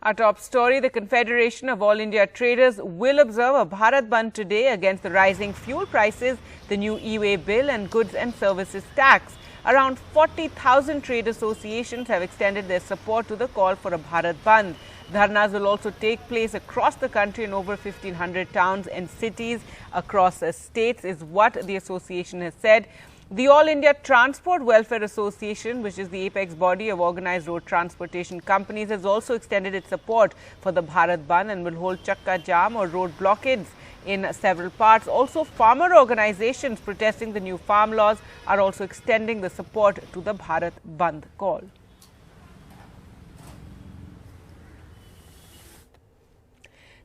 Our top story, the Confederation of All India Traders will observe a Bharat Bandh today against the rising fuel prices, the new e-way bill and goods and services tax. Around 40,000 trade associations have extended their support to the call for a Bharat Bandh. Dharnas will also take place across the country in over 1,500 towns and cities across states, is what the association has said. The All India Transport Welfare Association, which is the apex body of organised road transportation companies, has also extended its support for the Bharat Bandh and will hold chakka jam or road blockades in several parts. Also, farmer organisations protesting the new farm laws are also extending the support to the Bharat Bandh call.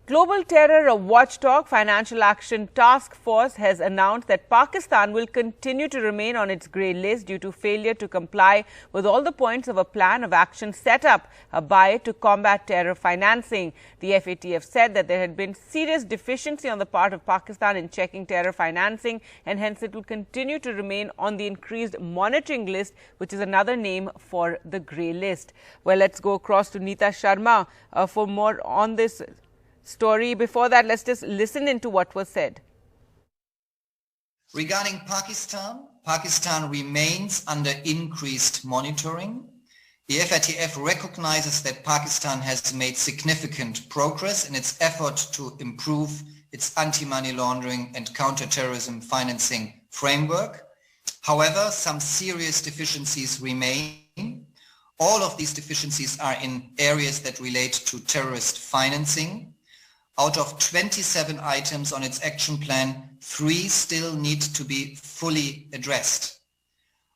Global Terror Watchdog Financial Action Task Force has announced that Pakistan will continue to remain on its grey list due to failure to comply with all the points of a plan of action set up by it to combat terror financing. The FATF said that there had been serious deficiency on the part of Pakistan in checking terror financing, and hence it will continue to remain on the increased monitoring list, which is another name for the grey list. Well, let's go across to Neeta Sharma for more on this story. Before that, let's just listen into what was said. Regarding Pakistan remains under increased monitoring. The FATF recognizes that Pakistan has made significant progress in its effort to improve its anti-money laundering and counter-terrorism financing framework. However, some serious deficiencies remain. All of these deficiencies are in areas that relate to terrorist financing. Out of 27 items on its action plan, 3 still need to be fully addressed.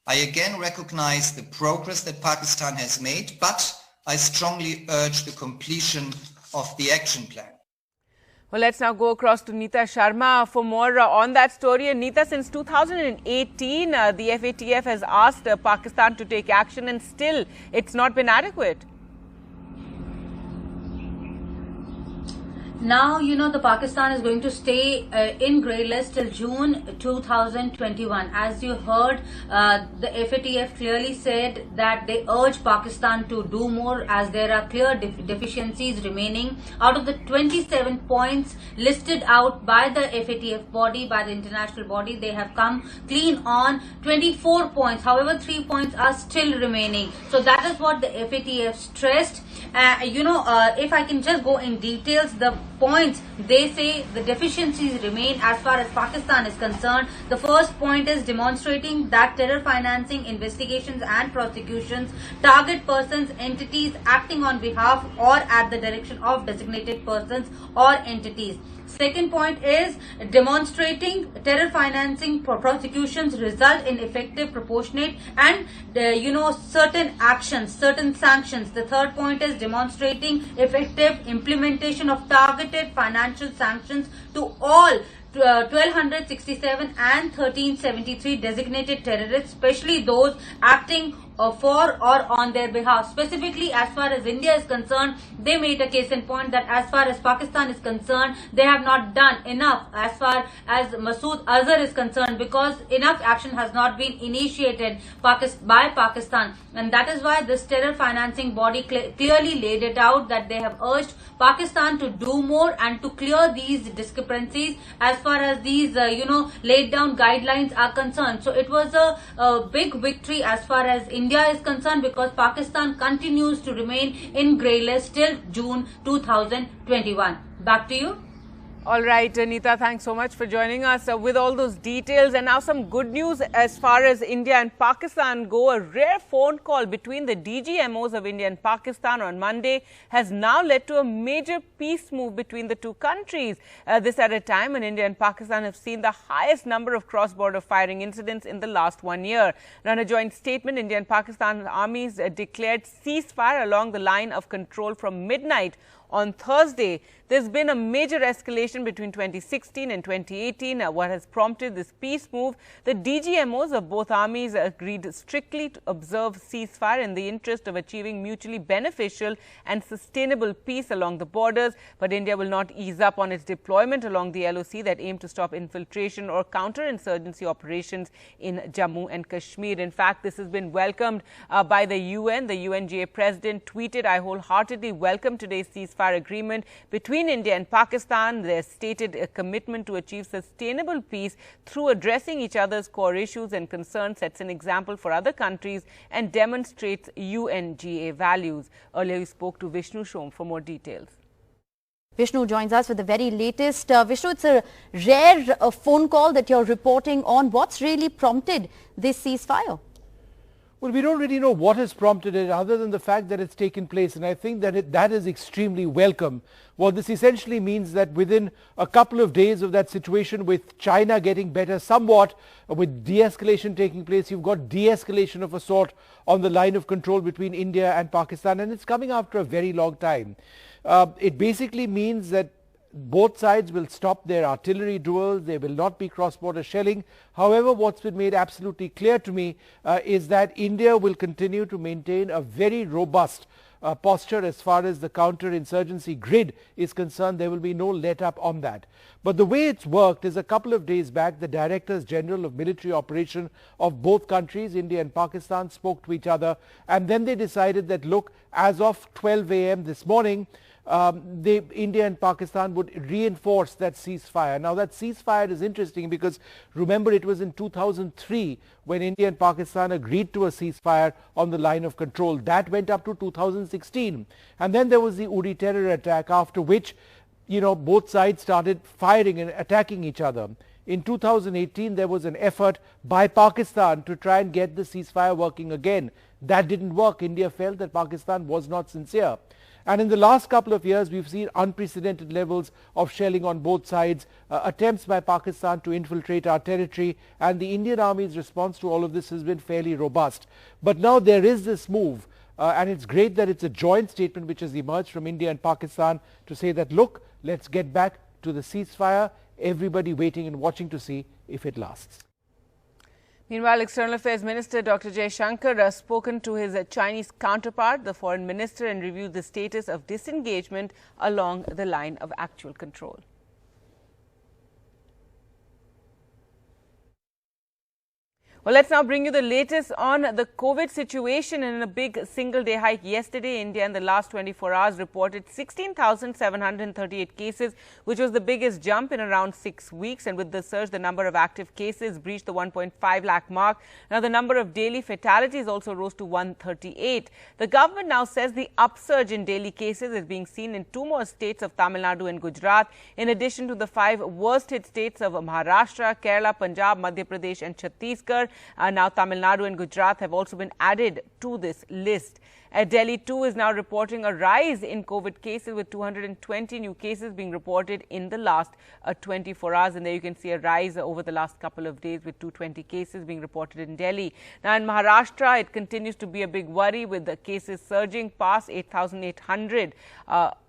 I again recognize the progress that Pakistan has made, but I strongly urge the completion of the action plan. Well, let's now go across to Neeta Sharma for more on that story. And Neeta, since 2018, the FATF has asked Pakistan to take action, and still it's not been adequate. Now, the Pakistan is going to stay in grey list till June 2021. As you heard, the FATF clearly said that they urge Pakistan to do more as there are clear deficiencies remaining. Out of the 27 points listed out by the FATF body, by the international body, they have come clean on 24 points. However, 3 points are still remaining. So that is what the FATF stressed. If I can just go in details, the points, they say the deficiencies remain as far as Pakistan is concerned. The first point is demonstrating that terror financing investigations and prosecutions target persons, entities acting on behalf or at the direction of designated persons or entities. Second point is demonstrating terror financing prosecutions result in effective, proportionate and certain actions, certain sanctions. The third point is demonstrating effective implementation of targeted financial sanctions to all 1,267 and 1,373 designated terrorists, especially those acting for or on their behalf. Specifically, as far as India is concerned, they made a case in point that as far as Pakistan is concerned, they have not done enough as far as Masood Azhar is concerned, because enough action has not been initiated by Pakistan. And that is why this terror financing body clearly laid it out that they have urged Pakistan to do more and to clear these discrepancies as far as these, laid down guidelines are concerned. So it was a big victory as far as India is concerned, because Pakistan continues to remain in grey list till June 2021. Back to you. All right, Neeta, thanks so much for joining us with all those details. And now some good news as far as India and Pakistan go. A rare phone call between the DGMOs of India and Pakistan on Monday has now led to a major peace move between the two countries. This at a time when India and Pakistan have seen the highest number of cross-border firing incidents in the last 1 year. Now, in a joint statement, India and Pakistan armies declared ceasefire along the line of control from midnight on Thursday. There's been a major escalation between 2016 and 2018, what has prompted this peace move. The DGMOs of both armies agreed strictly to observe ceasefire in the interest of achieving mutually beneficial and sustainable peace along the borders. But India will not ease up on its deployment along the LOC that aim to stop infiltration or counter-insurgency operations in Jammu and Kashmir. In fact, this has been welcomed by the UN. The UNGA president tweeted, "I wholeheartedly welcome today's ceasefire agreement between India and Pakistan. Their stated commitment to achieve sustainable peace through addressing each other's core issues and concerns sets an example for other countries and demonstrates UNGA values." Earlier, we spoke to Vishnu Shom for more details. Vishnu joins us with the very latest. Vishnu, it's a rare phone call that you're reporting on. What's really prompted this ceasefire? Well, we don't really know what has prompted it other than the fact that it's taken place, and I think that that is extremely welcome. Well, this essentially means that within a couple of days of that situation, with China getting better somewhat, with de-escalation taking place, you've got de-escalation of a sort on the line of control between India and Pakistan, and it's coming after a very long time. It basically means that both sides will stop their artillery duels. There will not be cross-border shelling. However, what's been made absolutely clear to me is that India will continue to maintain a very robust posture as far as the counter-insurgency grid is concerned. There will be no let-up on that. But the way it's worked is a couple of days back, the Directors General of Military Operation of both countries, India and Pakistan, spoke to each other, and then they decided that, look, as of 12 a.m. this morning, India and Pakistan would reinforce that ceasefire. Now, that ceasefire is interesting because, remember, it was in 2003 when India and Pakistan agreed to a ceasefire on the line of control. That went up to 2016. And then there was the Uri terror attack, after which, both sides started firing and attacking each other. In 2018, there was an effort by Pakistan to try and get the ceasefire working again. That didn't work. India felt that Pakistan was not sincere. And in the last couple of years, we've seen unprecedented levels of shelling on both sides, attempts by Pakistan to infiltrate our territory, and the Indian Army's response to all of this has been fairly robust. But now there is this move, and it's great that it's a joint statement which has emerged from India and Pakistan to say that, look, let's get back to the ceasefire, everybody waiting and watching to see if it lasts. Meanwhile, External Affairs Minister Dr. Jaishankar has spoken to his Chinese counterpart, the Foreign Minister, and reviewed the status of disengagement along the line of actual control. Well, let's now bring you the latest on the COVID situation. In a big single-day hike yesterday, India in the last 24 hours reported 16,738 cases, which was the biggest jump in around 6 weeks. And with the surge, the number of active cases breached the 1.5 lakh mark. Now, the number of daily fatalities also rose to 138. The government now says the upsurge in daily cases is being seen in 2 more states of Tamil Nadu and Gujarat, in addition to the 5 worst-hit states of Maharashtra, Kerala, Punjab, Madhya Pradesh and Chhattisgarh. Now, Tamil Nadu and Gujarat have also been added to this list. Delhi too is now reporting a rise in COVID cases, with 220 new cases being reported in the last 24 hours. And there you can see a rise over the last couple of days, with 220 cases being reported in Delhi. Now, in Maharashtra, it continues to be a big worry, with the cases surging past 8,800.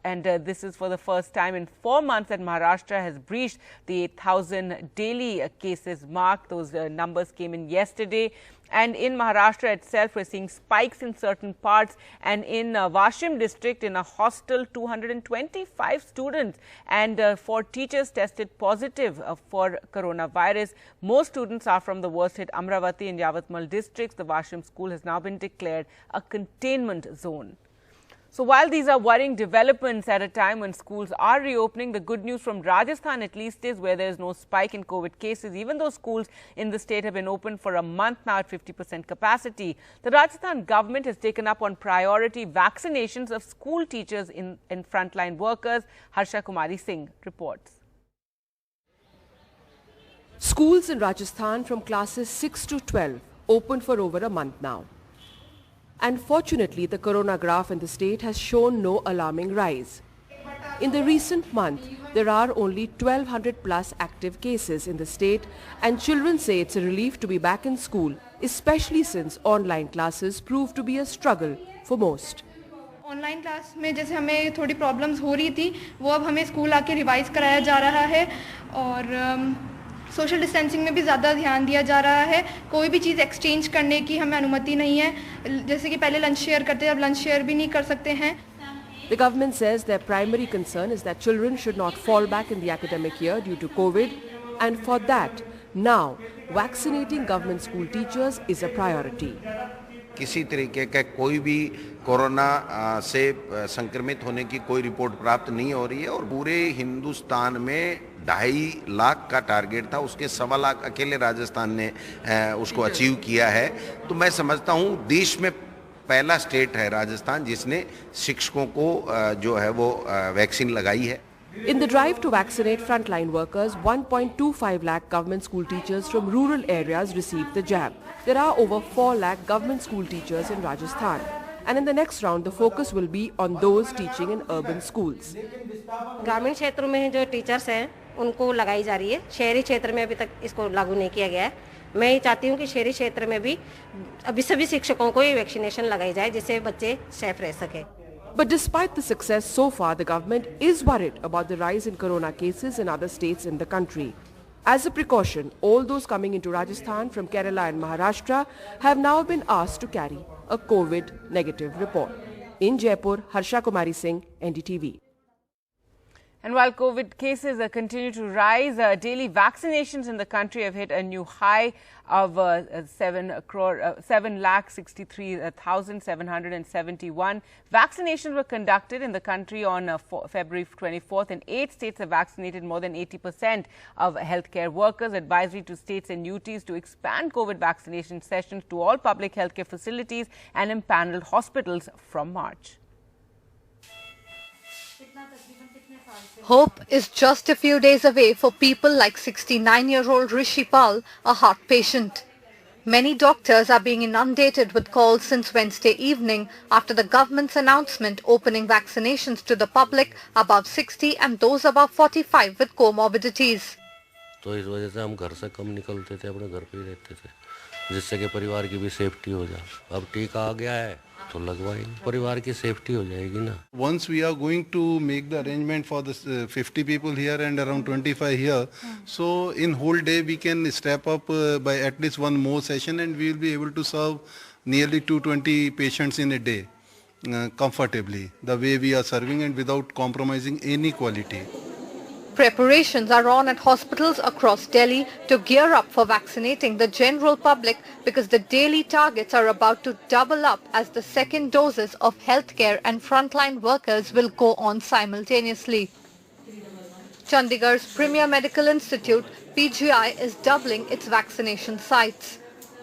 And this is for the first time in 4 months that Maharashtra has breached the 8,000 daily cases mark. Those numbers came in yesterday. And in Maharashtra itself, we're seeing spikes in certain parts. And in Washim district, in a hostel, 225 students and 4 teachers tested positive for coronavirus. Most students are from the worst-hit Amravati and Yavatmal districts. The Washim school has now been declared a containment zone. So while these are worrying developments at a time when schools are reopening, the good news from Rajasthan at least is where there is no spike in COVID cases, even though schools in the state have been open for a month now at 50% capacity. The Rajasthan government has taken up on priority vaccinations of school teachers and frontline workers. Harsha Kumari Singh reports. Schools in Rajasthan from classes 6 to 12 open for over a month now. And fortunately, the corona graph in the state has shown no alarming rise. In the recent month, there are only 1,200 plus active cases in the state, and children say it's a relief to be back in school, especially since online classes prove to be a struggle for most. Online class में जैसे हमें थोड़ी problems हो रही थी वो अब हमें स्कूल आके रिवाइज कराया जा रहा है और सोशल डिस्टेंसिंग में भी ज़्यादा ध्यान दिया जा रहा है। कोई भी चीज़ एक्सचेंज करने की हमें अनुमति नहीं है, जैसे कि पहले लंच शेयर करते थे अब लंच शेयर भी नहीं कर सकते हैं। The government says their primary concern is that children should not fall back in the academic year due to COVID, and for that, now vaccinating government school teachers is a priority. किसी तरीके का कोई भी corona से संक्रमित होने की कोई रिपोर्ट प्राप्त नहीं हो रही है और पूरे हिंदुस्तान में 2.5 लाख का टारगेट था, उसके 1.25 लाख अकेले राजस्थान ने उसको अचीव किया है। तो मैं समझता हूँ देश में पहला स्टेट है राजस्थान जिसने शिक्षकों को जो है वो वैक्सीन लगाई है। In the drive to vaccinate frontline workers, 1.25 lakh government school teachers from rural areas received the jab. There are over 4 lakh government school teachers in Rajasthan. And in the next round, the focus will be on those teaching in urban schools. ग्रामीण क्षेत्रों में जो teachers हैं उनको लगाई जा रही है, शहरी क्षेत्र में अभी तक इसको लागू नहीं किया गया है। मैं ये चाहती हूँ कि शहरी क्षेत्र में भी अभी सभी शिक्षकों को ये वैक्सीनेशन लगाई जाए जिससे बच्चे सेफ रह सके। But despite the success so far, the government is worried about the rise in corona cases in other states in the country. As a precaution, all those coming into Rajasthan from Kerala and Maharashtra have now been asked to carry a COVID negative report. In Jaipur, Harsha Kumari Singh, NDTV. And while COVID cases continue to rise, daily vaccinations in the country have hit a new high of 7,63,771. Vaccinations were conducted in the country on February 24th, and 8 states have vaccinated more than 80% of healthcare workers. Advisory to states and UTs to expand COVID vaccination sessions to all public healthcare facilities and empaneled hospitals from March. Hope is just a few days away for people like 69-year-old Rishi Pal, a heart patient. Many doctors are being inundated with calls since Wednesday evening after the government's announcement opening vaccinations to the public above 60 and those above 45 with comorbidities. तो इस वजह से हम घर से कम निकलते थे, अपने घर पे ही रहते थे, जिससे कि परिवार की भी सेफ्टी हो जाए। अब टीका आ गया है तो लगवाएंगे, परिवार की सेफ्टी हो जाएगी ना। Once we are going to make the arrangement for the 50 people here and around 25 here, so in whole day we can step up by at least one more session and we will be able to serve nearly 220 patients in a day comfortably, the way we are serving and without compromising any quality. Preparations are on at hospitals across Delhi to gear up for vaccinating the general public because the daily targets are about to double up as the second doses of healthcare and frontline workers will go on simultaneously. Chandigarh's Premier Medical Institute, PGI, is doubling its vaccination sites.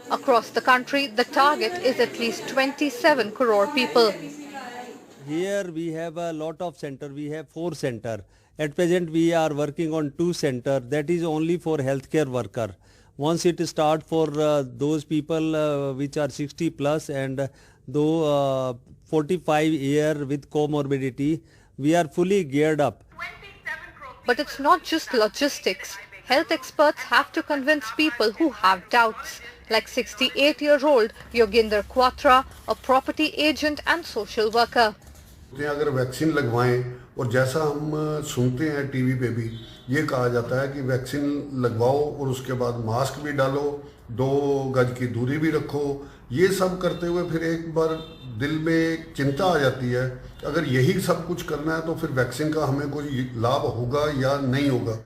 Across the country, the target is at least 27 crore people. Here we have a lot of centers. We have 4 centers. At present, we are working on 2 centers. That is only for healthcare worker. Once it starts for those people which are 60 plus and though 45 year with comorbidity, we are fully geared up. But it's not just logistics. Health experts have to convince people who have doubts, like 68-year-old Yoginder Quatra, a property agent and social worker. अगर vaccine लगवाएं और जैसा हम सुनते हैं TV पे भी ये कहा जाता है कि वैक्सीन लगवाओ और उसके बाद मास्क भी डालो, 2 गज की दूरी भी रखो, ये सब करते हुए फिर एक बार दिल में चिंता आ जाती है अगर यही सब कुछ करना है तो फिर वैक्सीन का हमें कोई लाभ होगा या नहीं होगा।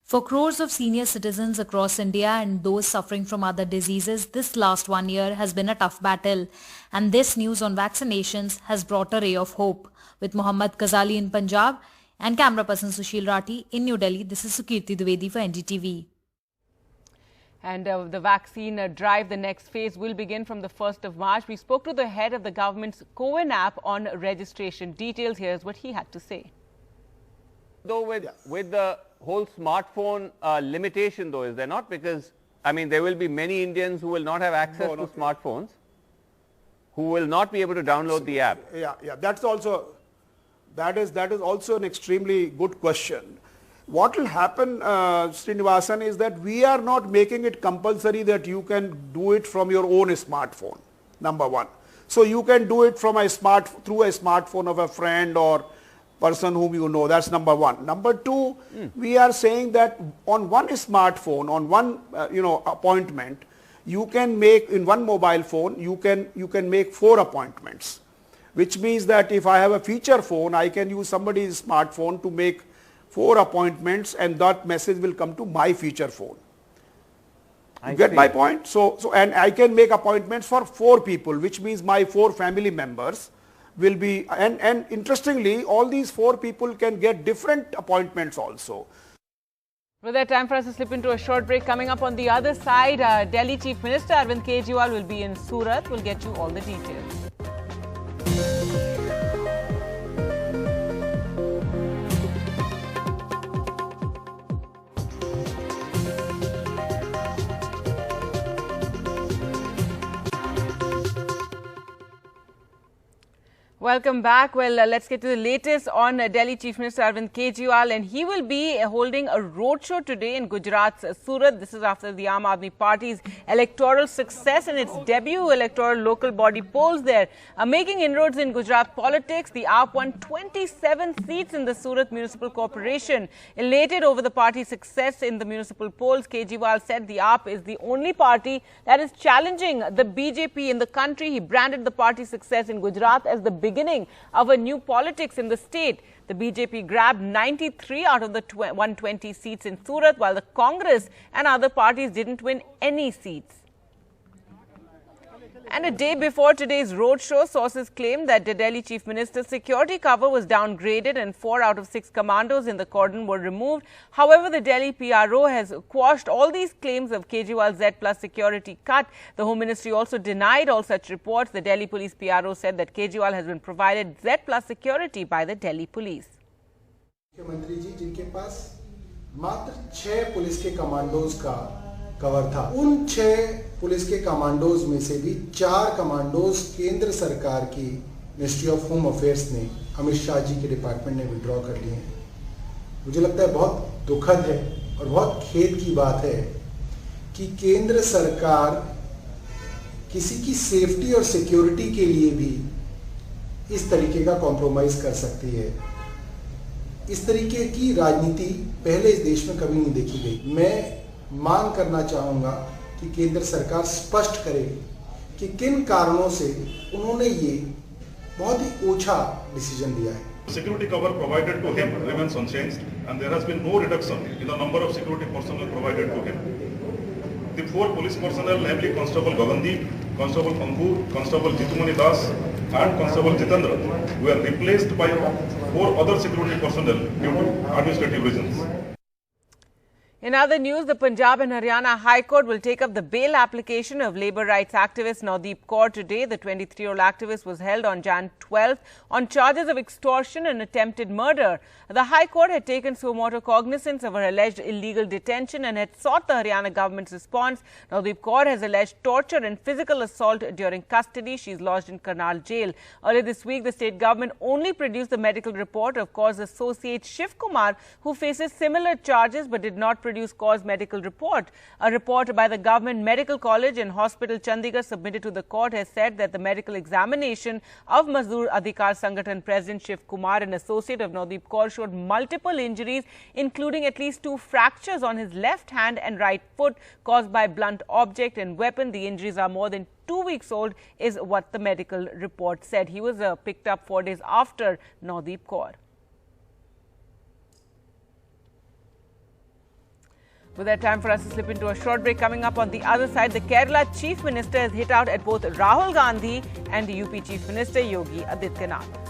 For crores of senior citizens across India and those suffering from other diseases, this last 1 year has been a tough battle. And this news on vaccinations has brought a ray of hope. With Mohammad Ghazali in Punjab and camera person Sushil Rathi in New Delhi, this is Sukirti Dwivedi for NDTV. And the vaccine drive, the next phase, will begin from the 1st of March. We spoke to the head of the government's COWIN app on registration details. Here's what he had to say. Though with the whole smartphone limitation, though, is there not? Because, I mean, there will be many Indians who will not have access to smartphones, who will not be able to download the app. Yeah, that is also an extremely good question. What will happen, Srinivasan, is that we are not making it compulsory that you can do it from your own smartphone, number one. So you can do it from through a smartphone of a friend or person whom you know. That's number one. Number two, we are saying that on one smartphone, on one appointment, you can make in one mobile phone, you can make 4 appointments, which means that if I have a feature phone, I can use somebody's smartphone to make 4 appointments, and that message will come to my feature phone. You get my point? So and I can make appointments for 4 people, which means my 4 family members will be, and interestingly, all these 4 people can get different appointments also. With that, time for us to slip into a short break. Coming up on the other side, Delhi Chief Minister Arvind Kejriwal will be in Surat. We'll get you all the details. Welcome back. Well, let's get to the latest on Delhi Chief Minister Arvind Kejriwal, and he will be holding a roadshow today in Gujarat's Surat. This is after the Aam Aadmi Party's electoral success and its debut electoral local body polls there. Making inroads in Gujarat politics, the AAP won 27 seats in the Surat Municipal Corporation. Elated over the party's success in the municipal polls, Kejriwal said the AAP is the only party that is challenging the BJP in the country. He branded the party's success in Gujarat as the beginning of a new politics in the state. The BJP grabbed 93 out of the 120 seats in Surat, while the Congress and other parties didn't win any seats. And a day before today's roadshow, sources claim that the Delhi Chief Minister's security cover was downgraded and 4 out of 6 commandos in the cordon were removed. However, the Delhi PRO has quashed all these claims of Kejriwal's Z+ security cut. The Home Ministry also denied all such reports. The Delhi Police PRO said that Kejriwal has been provided Z+ security by the Delhi Police. मुख्यमंत्री जी जिनके पास मात्र 6 police के commandos का cover था, उन 6 police के commandos में से भी 4 कमांडोज केंद्र सरकार की मिनिस्ट्री ऑफ होम अफेयर्स ने, अमित शाह जी के डिपार्टमेंट ने विड्रॉ कर लिए हैं। मुझे लगता है बहुत दुखद है और बहुत खेद की बात है कि केंद्र सरकार किसी की सेफ्टी और सिक्योरिटी के लिए भी इस तरीके का कॉम्प्रोमाइज कर सकती है। इस तरीके की राजनीति पहले इस देश में कभी नहीं देखी गई। मैं मांग करना चाहूंगा कि केंद्र सरकार स्पष्ट करे कि किन कारणों से उन्होंने ये बहुत ही ओछा डिसीजन लिया है। Security cover provided to him remains unchanged, and there has been no reduction in the number of security personnel provided to him. The 4 police personnel, namely Constable Gagandeep, Constable Ankur, Constable Jitumani Das, and Constable Jitendra, were replaced by 4 other security personnel due to administrative reasons. In other news, the Punjab and Haryana High Court will take up the bail application of labour rights activist Nadeep Kaur today. The 23-year-old activist was held on Jan 12th on charges of extortion and attempted murder. The High Court had taken suo motu cognizance of her alleged illegal detention and had sought the Haryana government's response. Nadeep Kaur has alleged torture and physical assault during custody. She is lodged in Karnal jail. Earlier this week, the state government only produced the medical report of Kaur's associate Shiv Kumar, who faces similar charges but did not produce Kaur's medical report. A report by the Government Medical College and Hospital Chandigarh submitted to the court has said that the medical examination of Mazdoor Adhikar Sangathan President Shiv Kumar, an associate of Nadeep Kaur, showed multiple injuries, including at least 2 fractures on his left hand and right foot caused by blunt object and weapon. The injuries are more than 2 weeks old, is what the medical report said. He was picked up 4 days after Nadeep Kaur. With that, time for us to slip into a short break. Coming up on the other side, the Kerala Chief Minister has hit out at both Rahul Gandhi and the UP Chief Minister Yogi Adityanath.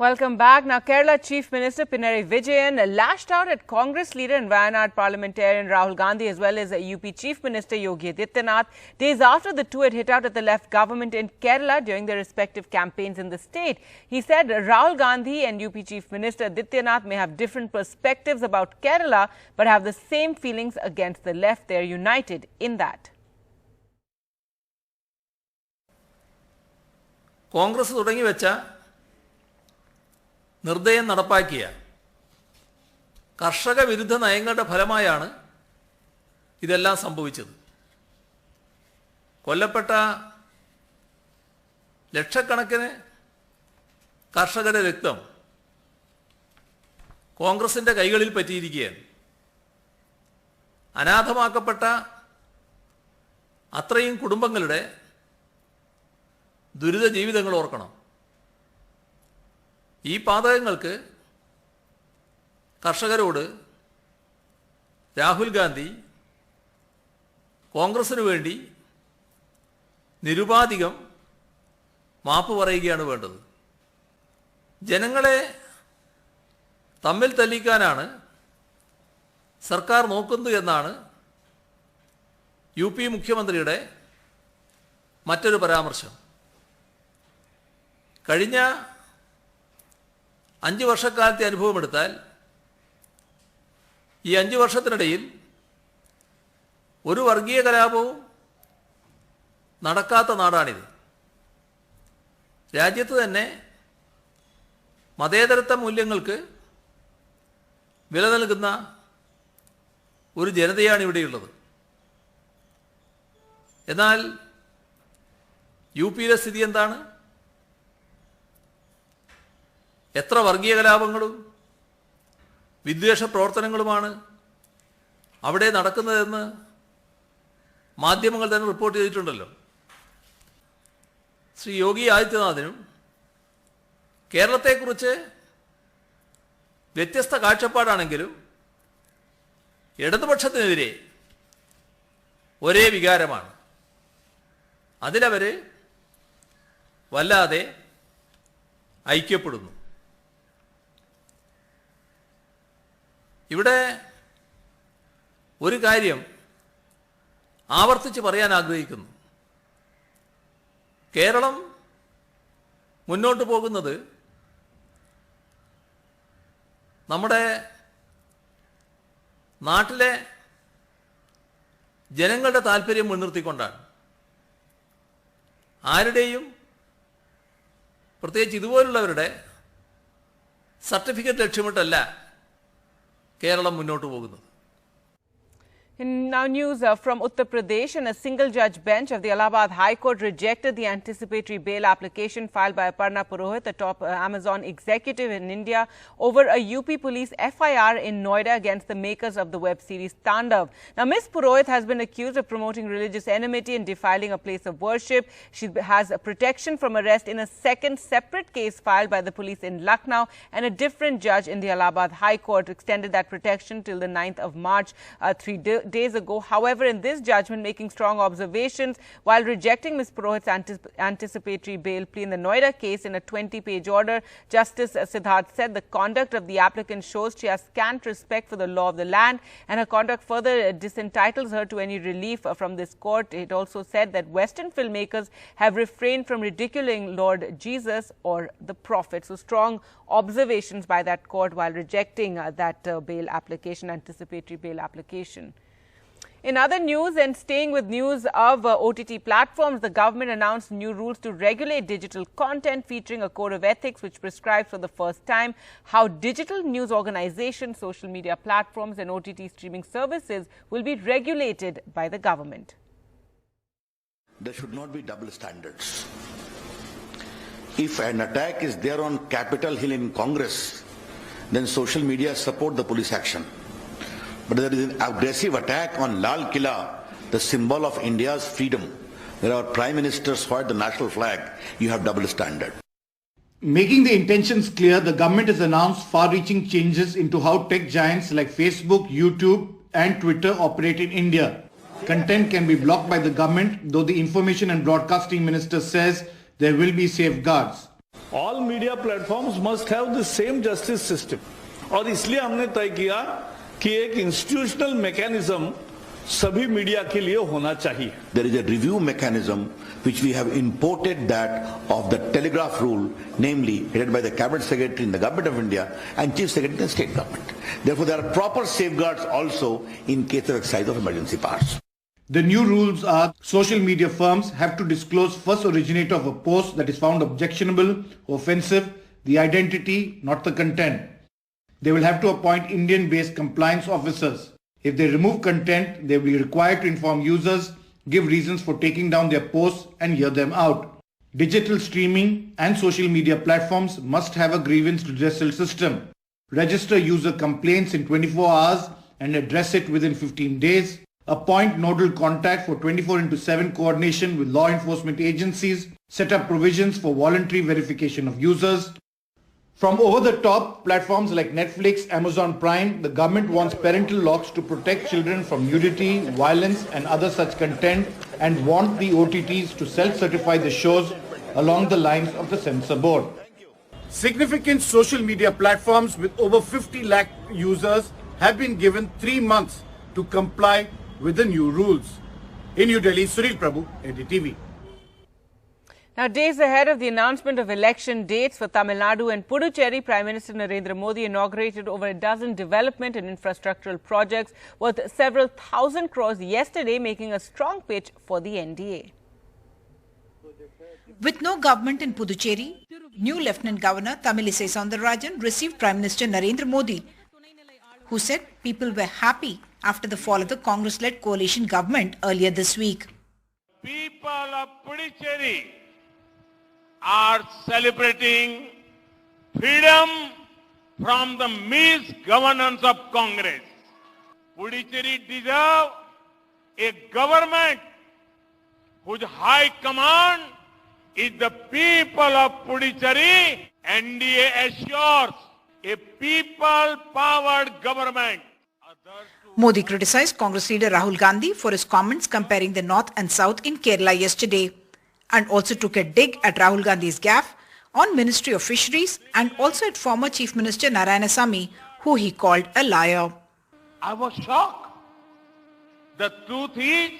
Welcome back. Now, Kerala Chief Minister Pinarayi Vijayan lashed out at Congress leader and Wayanad parliamentarian Rahul Gandhi as well as UP Chief Minister Yogi Adityanath days after the two had hit out at the left government in Kerala during their respective campaigns in the state. He said Rahul Gandhi and UP Chief Minister Adityanath may have different perspectives about Kerala but have the same feelings against the left. They are united in that. Congress തുടങ്ങി വെച്ച നിർദ്ദയം നടപ്പാക്കിയ കർഷക വിരുദ്ധ നയങ്ങളുടെ ഫലമായാണ് ഇതെല്ലാം സംഭവിച്ചത്. കൊല്ലപ്പെട്ട ലക്ഷക്കണക്കിന് കർഷകരുടെ രക്തം കോൺഗ്രസിന്റെ കൈകളിൽ പറ്റിയിരിക്കുകയാണ്. അനാഥമാക്കപ്പെട്ട അത്രയും കുടുംബങ്ങളുടെ ദുരിത ജീവിതങ്ങൾ ഓർക്കണം. ഈ പാതകങ്ങൾക്ക് കർഷകരോട് രാഹുൽ ഗാന്ധി കോൺഗ്രസിന് വേണ്ടി നിരുപാധികം മാപ്പ് പറയുകയാണ് വേണ്ടത്. ജനങ്ങളെ തമ്മിൽ തല്ലിക്കാനാണ് സർക്കാർ നോക്കുന്നത് എന്നാണ് UP മുഖ്യമന്ത്രിയുടെ മറ്റൊരു പരാമർശം. കഴിഞ്ഞ 5 വർഷക്കാലത്തെ അനുഭവമെടുത്താൽ ഈ 5 വർഷത്തിനിടയിൽ ഒരു വർഗീയ കലാപവും നടക്കാത്ത നാടാണിത്. രാജ്യത്ത് തന്നെ മതേതരത്വ മൂല്യങ്ങൾക്ക് വില നൽകുന്ന ഒരു ജനതയാണ് ഇവിടെയുള്ളത്. എന്നാൽ UPയിലെ സ്ഥിതി എന്താണ്? എത്ര വർഗീയ കലാപങ്ങളും വിദ്വേഷ പ്രവർത്തനങ്ങളുമാണ് അവിടെ നടക്കുന്നതെന്ന് മാധ്യമങ്ങൾ തന്നെ റിപ്പോർട്ട് ചെയ്തിട്ടുണ്ടല്ലോ. ശ്രീ യോഗി ആദിത്യനാഥിനും കേരളത്തെക്കുറിച്ച് വ്യത്യസ്ത കാഴ്ചപ്പാടാണെങ്കിലും ഇടതുപക്ഷത്തിനെതിരെ ഒരേ വികാരമാണ്. അതിലവർ വല്ലാതെ ഐക്യപ്പെടുന്നു. ഇവിടെ ഒരു കാര്യം ആവർത്തിച്ച് പറയാൻ ആഗ്രഹിക്കുന്നു. കേരളം മുന്നോട്ട് പോകുന്നത് നമ്മുടെ നാട്ടിലെ ജനങ്ങളുടെ താല്പര്യം മുൻനിർത്തിക്കൊണ്ടാണ്. ആരുടെയും പ്രത്യേകിച്ച് ഇതുപോലുള്ളവരുടെ സർട്ടിഫിക്കറ്റ് ലക്ഷ്യമിട്ടല്ല കേരളം മുന്നോട്ട് പോകുന്നത്. In now news from Uttar Pradesh, and a single-judge bench of the Allahabad High Court rejected the anticipatory bail application filed by Aparna Purohit, a top Amazon executive in India, over a UP police FIR in Noida against the makers of the web series Tandav. Now, Ms. Purohit has been accused of promoting religious enmity and defiling a place of worship. She has a protection from arrest in a second separate case filed by the police in Lucknow, and a different judge in the Allahabad High Court extended that protection till the 9th of March, 3 days ago. However, in this judgment, making strong observations while rejecting Ms. Purohit's anticipatory bail plea in the Noida case in a 20-page order, Justice Siddharth said the conduct of the applicant shows she has scant respect for the law of the land, and her conduct further disentitles her to any relief from this court. It also said that Western filmmakers have refrained from ridiculing Lord Jesus or the Prophet. So strong observations by that court while rejecting that bail application, anticipatory bail application. In other news, and staying with news of OTT platforms, the government announced new rules to regulate digital content, featuring a code of ethics which prescribes for the first time how digital news organizations, social media platforms and OTT streaming services will be regulated by the government. There should not be double standards. If an attack is there on Capitol Hill in Congress, then social media support the police action. But there is an aggressive attack on Lal Killa, the symbol of India's freedom, where our Prime Minister swore the national flag. You have double standard. Making the intentions clear, the government has announced far-reaching changes into how tech giants like Facebook, YouTube and Twitter operate in India. Content can be blocked by the government, though the Information and Broadcasting Minister says there will be safeguards. All media platforms must have the same justice system. और इसलिए हमने तय किया कि एक institutional mechanism सभी media के लिए होना चाहिए. There is a review mechanism which we have imported that of the telegraph rule, namely headed by the Cabinet Secretary in the Government of India and Chief Secretary in the State Government. Therefore, there are proper safeguards also in case of exercise of emergency powers. The new rules are social media firms have to disclose first originator of a post that is found objectionable, offensive, the identity, not the content. They will have to appoint Indian-based compliance officers. If they remove content, they will be required to inform users, give reasons for taking down their posts and hear them out. Digital streaming and social media platforms must have a grievance redressal system. Register user complaints in 24 hours and address it within 15 days. Appoint nodal contact for 24/7 coordination with law enforcement agencies. Set up provisions for voluntary verification of users. From over-the-top platforms like Netflix, Amazon Prime, the government wants parental locks to protect children from nudity, violence and other such content and want the OTTs to self-certify the shows along the lines of the censor board. Significant social media platforms with over 50 lakh users have been given 3 months to comply with the new rules. In New Delhi, Sunil Prabhu, NDTV. Now, days ahead of the announcement of election dates for Tamil Nadu and Puducherry, Prime Minister Narendra Modi inaugurated over a dozen development and infrastructural projects worth several thousand crores yesterday, making a strong pitch for the NDA. With no government in Puducherry, new Lieutenant Governor Tamilisai Soundararajan received Prime Minister Narendra Modi, who said people were happy after the fall of the Congress-led coalition government earlier this week. People of Puducherry are celebrating freedom from the misgovernance of Congress. Puducherry deserves a government whose high command is the people of Puducherry. NDA assures a people-powered government. Modi criticized Congress leader Rahul Gandhi for his comments comparing the North and South in Kerala yesterday, and also took a dig at Rahul Gandhi's gaffe on Ministry of Fisheries and also at former Chief Minister Narayanasamy, who he called a liar. I was shocked. The truth is,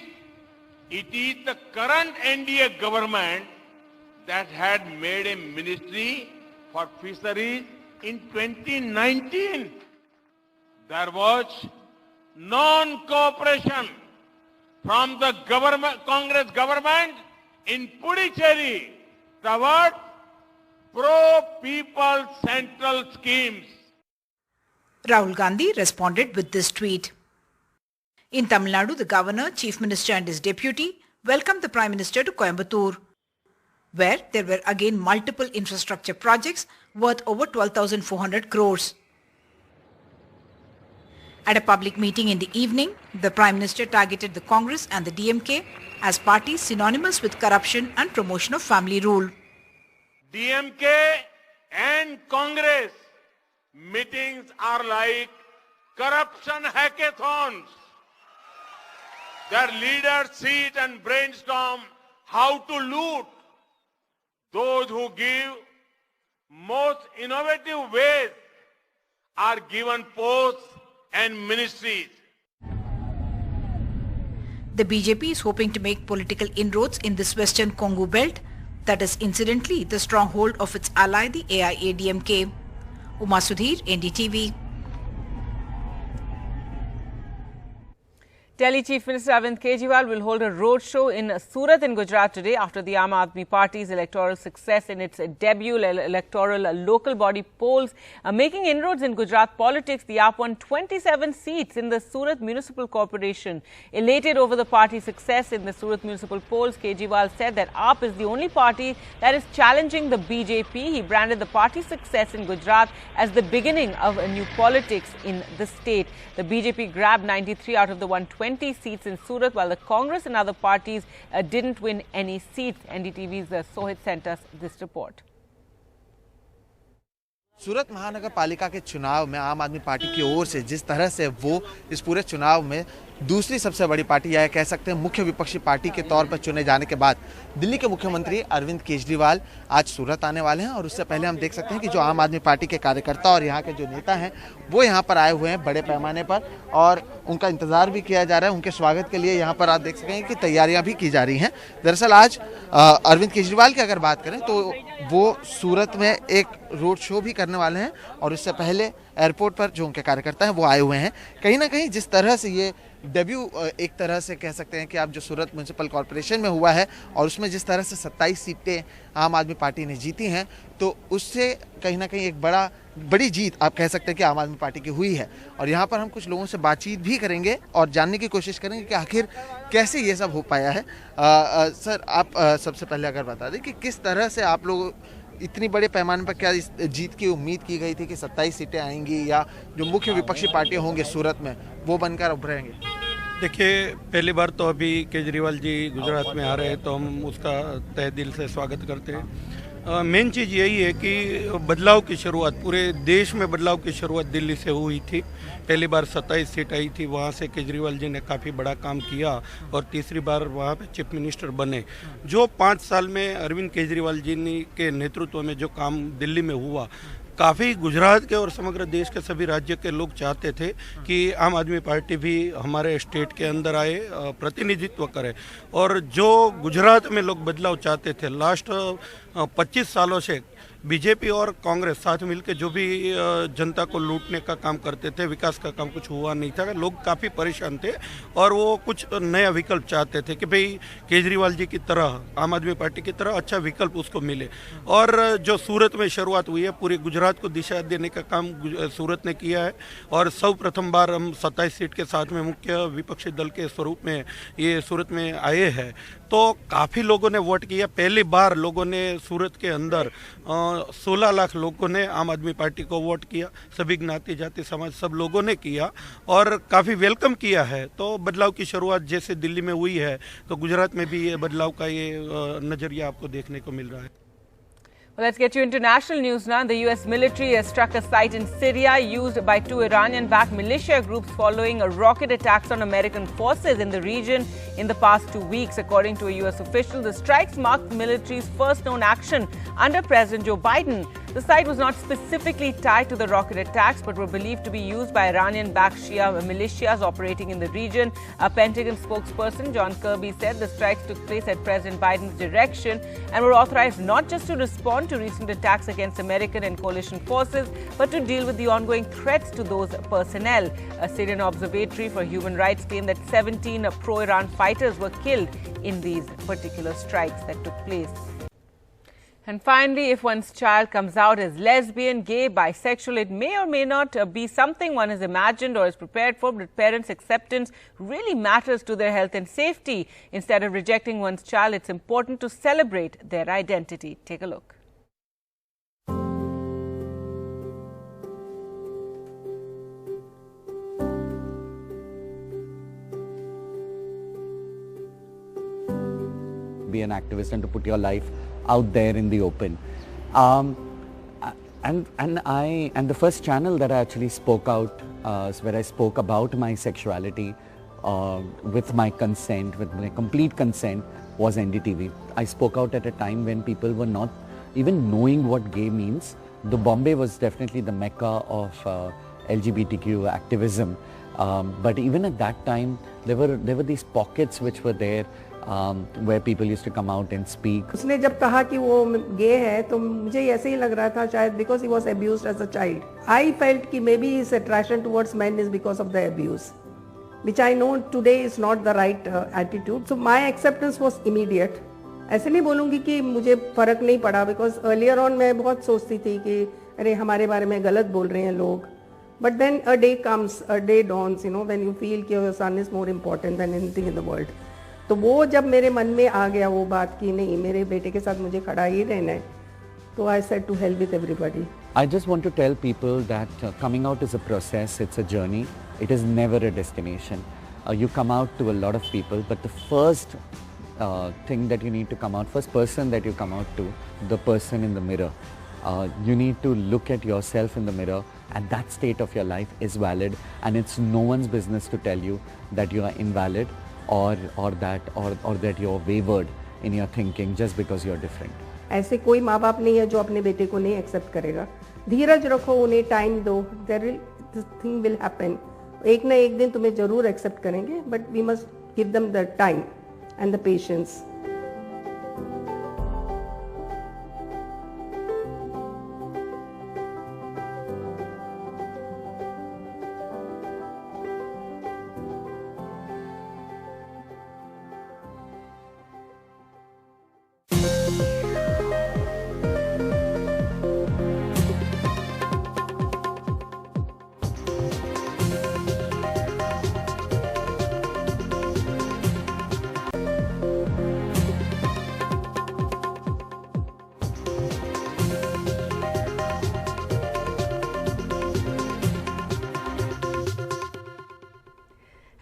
it is the current NDA government that had made a ministry for fisheries in 2019. There was non-cooperation from the Congress government in Puducherry toward pro-people central schemes. Rahul Gandhi responded with this tweet. In Tamil Nadu, the governor, chief minister and his deputy welcomed the Prime Minister to Coimbatore, where there were again multiple infrastructure projects worth over 12,400 crores. At a public meeting in the evening, the Prime Minister targeted the Congress and the DMK as parties synonymous with corruption and promotion of family rule. DMK and Congress meetings are like corruption hackathons. Their leaders sit and brainstorm how to loot. Those who give most innovative ways are given posts and ministries. The BJP is hoping to make political inroads in this western Congo belt that is incidentally the stronghold of its ally, the AIADMK. Uma Sudhir, NDTV. Delhi Chief Minister Arvind Kejriwal will hold a roadshow in Surat in Gujarat today after the Aam Aadmi Party's electoral success in its debut electoral local body polls. Making inroads in Gujarat politics, the AAP won 27 seats in the Surat Municipal Corporation. Elated over the party's success in the Surat Municipal polls, Kejriwal said that AAP is the only party that is challenging the BJP. He branded the party's success in Gujarat as the beginning of a new politics in the state. The BJP grabbed 93 out of the 120 seats in Surat, while the Congress and other parties didn't win any seats. NDTV's Sohit sent us this report. सूरत महानगर पालिका के चुनाव में आम आदमी party की ओर से जिस तरह से वो इस पूरे चुनाव में दूसरी सबसे बड़ी पार्टी या कह सकते हैं मुख्य विपक्षी पार्टी के तौर पर चुने जाने के बाद दिल्ली के मुख्यमंत्री अरविंद केजरीवाल आज सूरत आने वाले हैं। और उससे पहले हम देख सकते हैं कि जो आम आदमी पार्टी के कार्यकर्ता और यहाँ के जो नेता हैं वो यहाँ पर आए हुए हैं बड़े पैमाने पर, और उनका इंतजार भी किया जा रहा है। उनके स्वागत के लिए यहाँ पर आप देख सकेंगे कि तैयारियां भी की जा रही हैं। दरअसल आज अरविंद केजरीवाल की अगर बात करें तो वो सूरत में एक रोड शो भी करने वाले हैं, और इससे पहले एयरपोर्ट पर जो उनके कार्यकर्ता हैं वो आए हुए हैं। कहीं ना कहीं जिस तरह से ये डेब्यू एक तरह से कह सकते हैं कि आप जो सूरत म्यूनसिपल कॉरपोरेशन में हुआ है और उसमें जिस तरह से 27 सीटें आम आदमी पार्टी ने जीती हैं, तो उससे कहीं ना कहीं एक बड़ी जीत आप कह सकते हैं कि आम आदमी पार्टी की हुई है। और यहाँ पर हम कुछ लोगों से बातचीत भी करेंगे और जानने की कोशिश करेंगे कि आखिर कैसे ये सब हो पाया है। सर, आप सबसे पहले अगर बता दें कि किस तरह से आप लोग इतनी बड़े पैमाने पर क्या इस जीत की उम्मीद की गई थी कि 27 सीटें आएंगी या जो मुख्य विपक्षी पार्टियां होंगे सूरत में वो बनकर उभरेंगे? देखिए, पहली बार तो अभी केजरीवाल जी गुजरात में आ रहे हैं तो हम उसका तहे दिल से स्वागत करते हैं। मेन चीज़ यही है कि बदलाव की शुरुआत, पूरे देश में बदलाव की शुरुआत दिल्ली से हुई थी। पहली बार 27 सीट आई थी, वहाँ से केजरीवाल जी ने काफ़ी बड़ा काम किया और तीसरी बार वहाँ पे चीफ मिनिस्टर बने। जो 5 साल में अरविंद केजरीवाल जी के नेतृत्व में जो काम दिल्ली में हुआ, काफ़ी गुजरात के और समग्र देश के सभी राज्य के लोग चाहते थे कि आम आदमी पार्टी भी हमारे स्टेट के अंदर आए, प्रतिनिधित्व करे। और जो गुजरात में लोग बदलाव चाहते थे, लास्ट 25 सालों से बीजेपी और कांग्रेस साथ मिलकर जो भी जनता को लूटने का काम करते थे, विकास का काम कुछ हुआ नहीं था, लोग काफ़ी परेशान थे और वो कुछ नया विकल्प चाहते थे कि भाई केजरीवाल जी की तरह, आम आदमी पार्टी की तरह अच्छा विकल्प उसको मिले। और जो सूरत में शुरुआत हुई है, पूरे गुजरात को दिशा देने का काम सूरत ने किया है। और प्रथम बार हम 27 सीट के साथ में मुख्य विपक्षी दल के स्वरूप में ये सूरत में आए हैं, तो काफ़ी लोगों ने वोट किया। पहली बार लोगों ने सूरत के अंदर 16 लाख लोगों ने आम आदमी पार्टी को वोट किया, सभी ज्ञाति जाति समाज सब लोगों ने किया और काफ़ी वेलकम किया है। तो बदलाव की शुरुआत जैसे दिल्ली में हुई है, तो गुजरात में भी ये बदलाव का ये नज़रिया आपको देखने को मिल रहा है। Well, let's get you international news now. The US military has struck a site in Syria used by 2 Iranian-backed militia groups following a rocket attacks on American forces in the region in the past 2 weeks. According to a US official, the strikes marked the military's first known action under President Joe Biden. The site was not specifically tied to the rocket attacks but were believed to be used by Iranian-backed Shia militias operating in the region. A Pentagon spokesperson, John Kirby, said the strikes took place at President Biden's direction and were authorized not just to respond to recent attacks against American and coalition forces, but to deal with the ongoing threats to those personnel. A Syrian Observatory for Human Rights claimed that 17 pro-Iran fighters were killed in these particular strikes that took place. And finally, if one's child comes out as lesbian, gay, bisexual, it may or may not be something one has imagined or is prepared for, but parents' acceptance really matters to their health and safety. Instead of rejecting one's child, it's important to celebrate their identity. Take a look. Be an activist and to put your life out there in the open. And the first channel that I actually spoke out, where I spoke about my sexuality with my consent, with my complete consent, was NDTV. I spoke out at a time when people were not even knowing what gay means. The Bombay was definitely the mecca of LGBTQ activism. But even at that time, there were these pockets which were there where people used to come out and speak. उसने जब कहा कि वो गे है तो मुझे ऐसे ही लग रहा था शायद because he was abused as a child. I felt कि maybe his attraction towards men is because of the abuse, which I know today is not the right attitude. So my acceptance was immediate. ऐसे नहीं बोलूँगी कि मुझे फर्क नहीं पड़ा because earlier on मैं बहुत सोचती थी कि अरे हमारे बारे में गलत बोल रहे हैं लोग. But then a day comes, a day dawns, when you feel कि your son is more important than anything in the world. तो वो जब मेरे मन में आ गया वो बात कि नहीं मेरे बेटे के साथ मुझे खड़ा ही रहना है, तो I said to hell with everybody. I just want to tell people that coming out is a process, it's a journey, it is never a destination. You come out to a lot of people, but the first thing that you need to come out, first person that you come out to, the person in the mirror. You need to look at yourself in the mirror at that state of your life is valid, and it's no one's business to tell you that you are invalid or that you're wavered in your thinking just because you're different. ऐसे कोई माँ बाप नहीं है जो अपने बेटे को नहीं एक्सेप्ट करेगा. धीरज रखो, उन्हें टाइम दो. This thing will happen. एक ना एक दिन तुम्हें जरूर एक्सेप्ट करेंगे, but we must give them the time and the patience.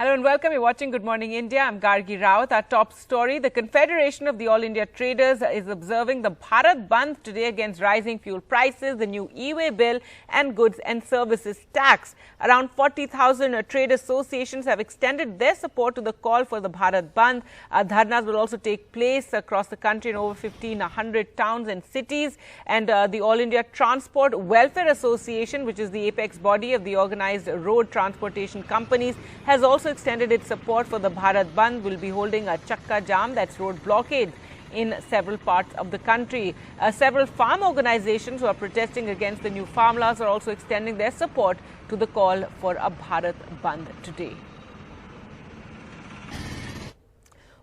Hello and welcome. You're watching Good Morning India. I'm Gargi Rawat. Our top story, the Confederation of the All India Traders is observing the Bharat Bandh today against rising fuel prices, the new e-way bill and goods and services tax. Around 40,000 trade associations have extended their support to the call for the Bharat Bandh. Dharnas will also take place across the country in over 1,500 towns and cities. And the All India Transport Welfare Association, which is the apex body of the organized road transportation companies, has also extended its support for the Bharat Bandh. Will be holding a chakka jam, that's road blockades, in several parts of the country. Several farm organizations who are protesting against the new farm laws are also extending their support to the call for a Bharat Bandh today.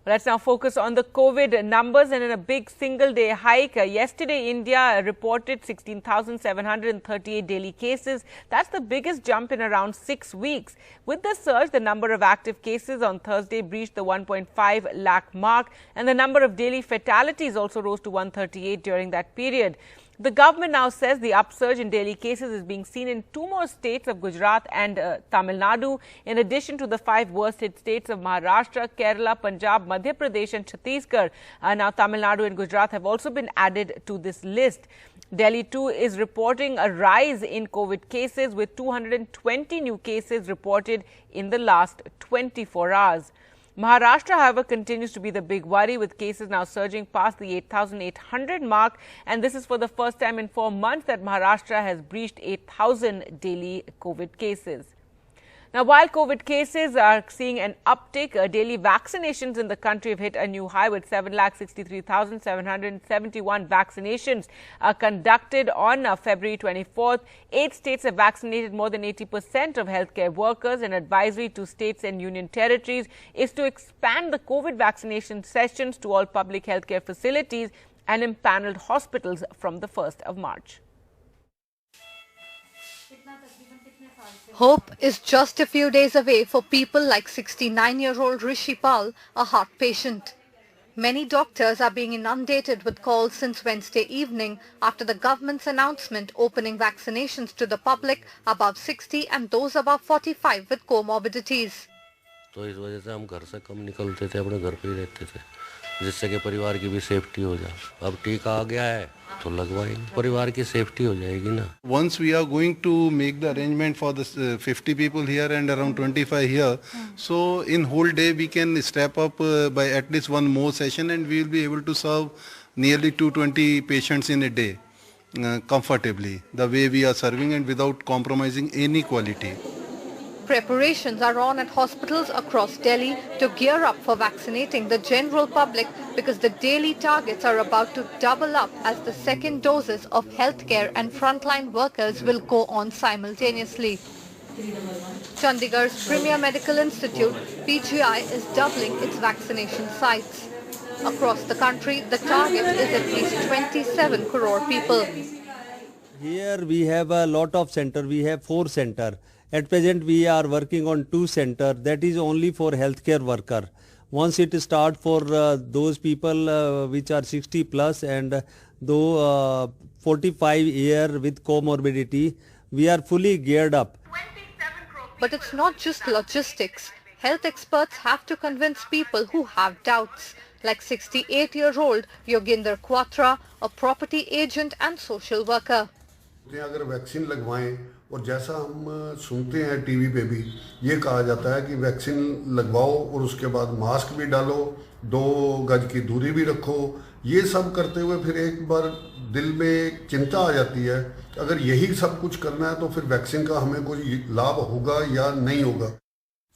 Let's now focus on the COVID numbers, and in a big single-day hike. Yesterday, India reported 16,738 daily cases. That's the biggest jump in around 6 weeks. With the surge, the number of active cases on Thursday breached the 1.5 lakh mark, and the number of daily fatalities also rose to 138 during that period. The government now says the upsurge in daily cases is being seen in 2 more states of Gujarat and Tamil Nadu, in addition to the 5 worst hit states of Maharashtra, Kerala, Punjab, Madhya Pradesh and Chhattisgarh. Now Tamil Nadu and Gujarat have also been added to this list. Delhi too is reporting a rise in COVID cases, with 220 new cases reported in the last 24 hours. Maharashtra, however, continues to be the big worry, with cases now surging past the 8,800 mark. And this is for the first time in 4 months that Maharashtra has breached 8,000 daily COVID cases. Now, while COVID cases are seeing an uptick, daily vaccinations in the country have hit a new high, with 7,63,771 vaccinations conducted on February 24th. 8 states have vaccinated more than 80% of healthcare workers. An advisory to states and union territories is to expand the COVID vaccination sessions to all public healthcare facilities and impaneled hospitals from the 1st of March. Hope is just a few days away for people like 69-year-old Rishi Pal, a heart patient. Many doctors are being inundated with calls since Wednesday evening after the government's announcement opening vaccinations to the public above 60 and those above 45 with comorbidities. तो इस वजह से हम घर से कम निकलते थे, अपने घर पे ही रहते थे, जिससे कि परिवार की भी सेफ्टी हो जाए. अब टीका आ गया है तो लगवाएंगे, परिवार की सेफ्टी हो जाएगी ना. Once we are going to make the arrangement for the 50 people here and around 25 here, so in whole day we can step up by at least 1 more session, and we will be able to serve nearly 220 patients in a day comfortably, the way we are serving and without compromising any quality. Preparations are on at hospitals across Delhi to gear up for vaccinating the general public, because the daily targets are about to double up as the second doses of healthcare and frontline workers will go on simultaneously. Chandigarh's Premier Medical Institute, PGI, is doubling its vaccination sites. Across the country, the target is at least 27 crore people. Here we have a lot of centers. We have 4 centers. At present, we are working on 2 centers. That is only for healthcare worker. Once it starts for those people which are 60 plus and though 45 year with comorbidity, we are fully geared up. But it's not just logistics. Health experts have to convince people who have doubts, like 68-year-old Yoginder Quatra, a property agent and social worker. अगर vaccine लगवाएं और जैसा हम सुनते हैं TV पे भी ये कहा जाता है कि वैक्सीन लगवाओ और उसके बाद मास्क भी डालो, 2 गज की दूरी भी रखो, ये सब करते हुए फिर एक बार दिल में चिंता आ जाती है, अगर यही सब कुछ करना है तो फिर वैक्सीन का हमें कोई लाभ होगा या नहीं होगा।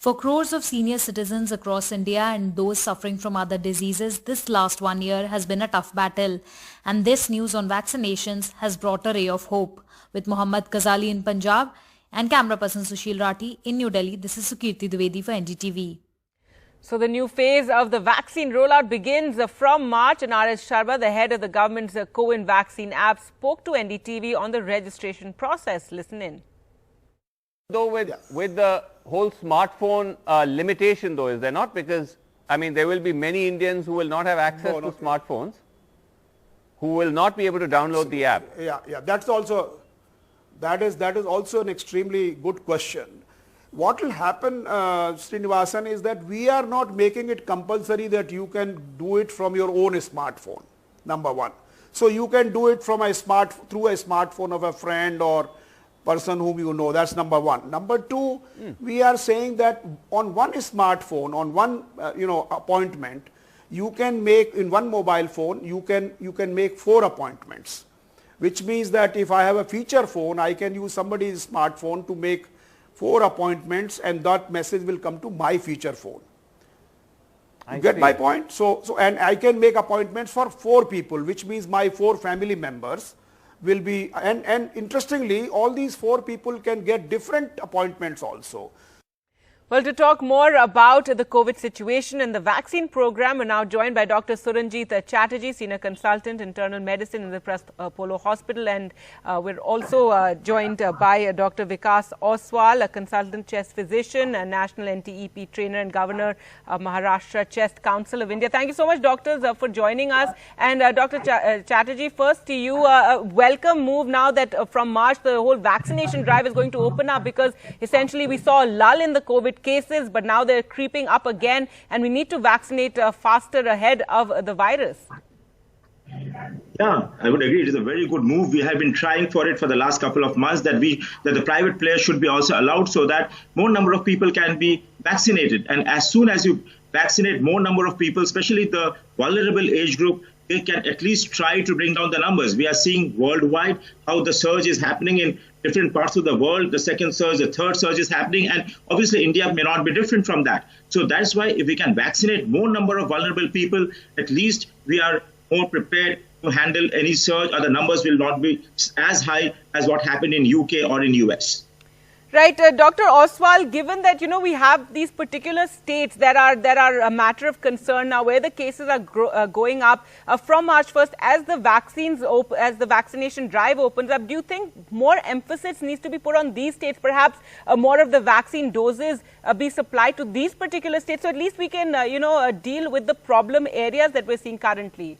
For crores of senior citizens across India and those suffering from other diseases, this last 1 year has been a tough battle. And this news on vaccinations has brought a ray of hope. With Mohammad Ghazali in Punjab and camera person Sushil Rathi in New Delhi, this is Sukirti Dwivedi for NDTV. So the new phase of the vaccine rollout begins from March, and R.S. Sharma, the head of the government's COVID vaccine app, spoke to NDTV on the registration process. Listen in. Though with the whole smartphone limitation, though, is there not? Because, I mean, there will be many Indians who will not have access to smartphones, who will not be able to download the app. Yeah, that is also an extremely good question. What will happen, Srinivasan, is that we are not making it compulsory that you can do it from your own smartphone, number one. So you can do it from through a smartphone of a friend or person whom you know. That's number one. Number two, we are saying that on one smartphone, on one appointment, you can make, in one mobile phone, you can make 4 appointments, which means that if I have a feature phone, I can use somebody's smartphone to make 4 appointments, and that message will come to my feature phone. You get my point? So and I can make appointments for 4 people, which means my 4 family members will be, and interestingly, all these 4 people can get different appointments also. Well, to talk more about the COVID situation and the vaccine program, we're now joined by Dr. Suranjit Chatterjee, Senior Consultant, Internal Medicine in the Apollo Hospital. And we're also joined by Dr. Vikas Oswal, a Consultant Chest Physician, a National NTEP Trainer and Governor of Maharashtra Chest Council of India. Thank you so much, doctors, for joining us. And Dr. Chatterjee, first to you, welcome move now that from March the whole vaccination drive is going to open up, because essentially we saw a lull in the COVID cases, but now they're creeping up again, and we need to vaccinate faster ahead of the virus. Yeah, I would agree. It is a very good move. We have been trying for it for the last couple of months, that the private players should be also allowed, so that more number of people can be vaccinated. And as soon as you vaccinate more number of people, especially the vulnerable age group, they can at least try to bring down the numbers. We are seeing worldwide how the surge is happening in different parts of the world. The second surge, the third surge is happening, and obviously India may not be different from that. So that's why if we can vaccinate more number of vulnerable people, at least we are more prepared to handle any surge, or the numbers will not be as high as what happened in UK or in US. Right, Dr. Oswal, given that, we have these particular states that are a matter of concern now, where the cases are going up from March 1st, as the vaccination drive opens up, do you think more emphasis needs to be put on these states? Perhaps more of the vaccine doses be supplied to these particular states, so at least we can, deal with the problem areas that we're seeing currently?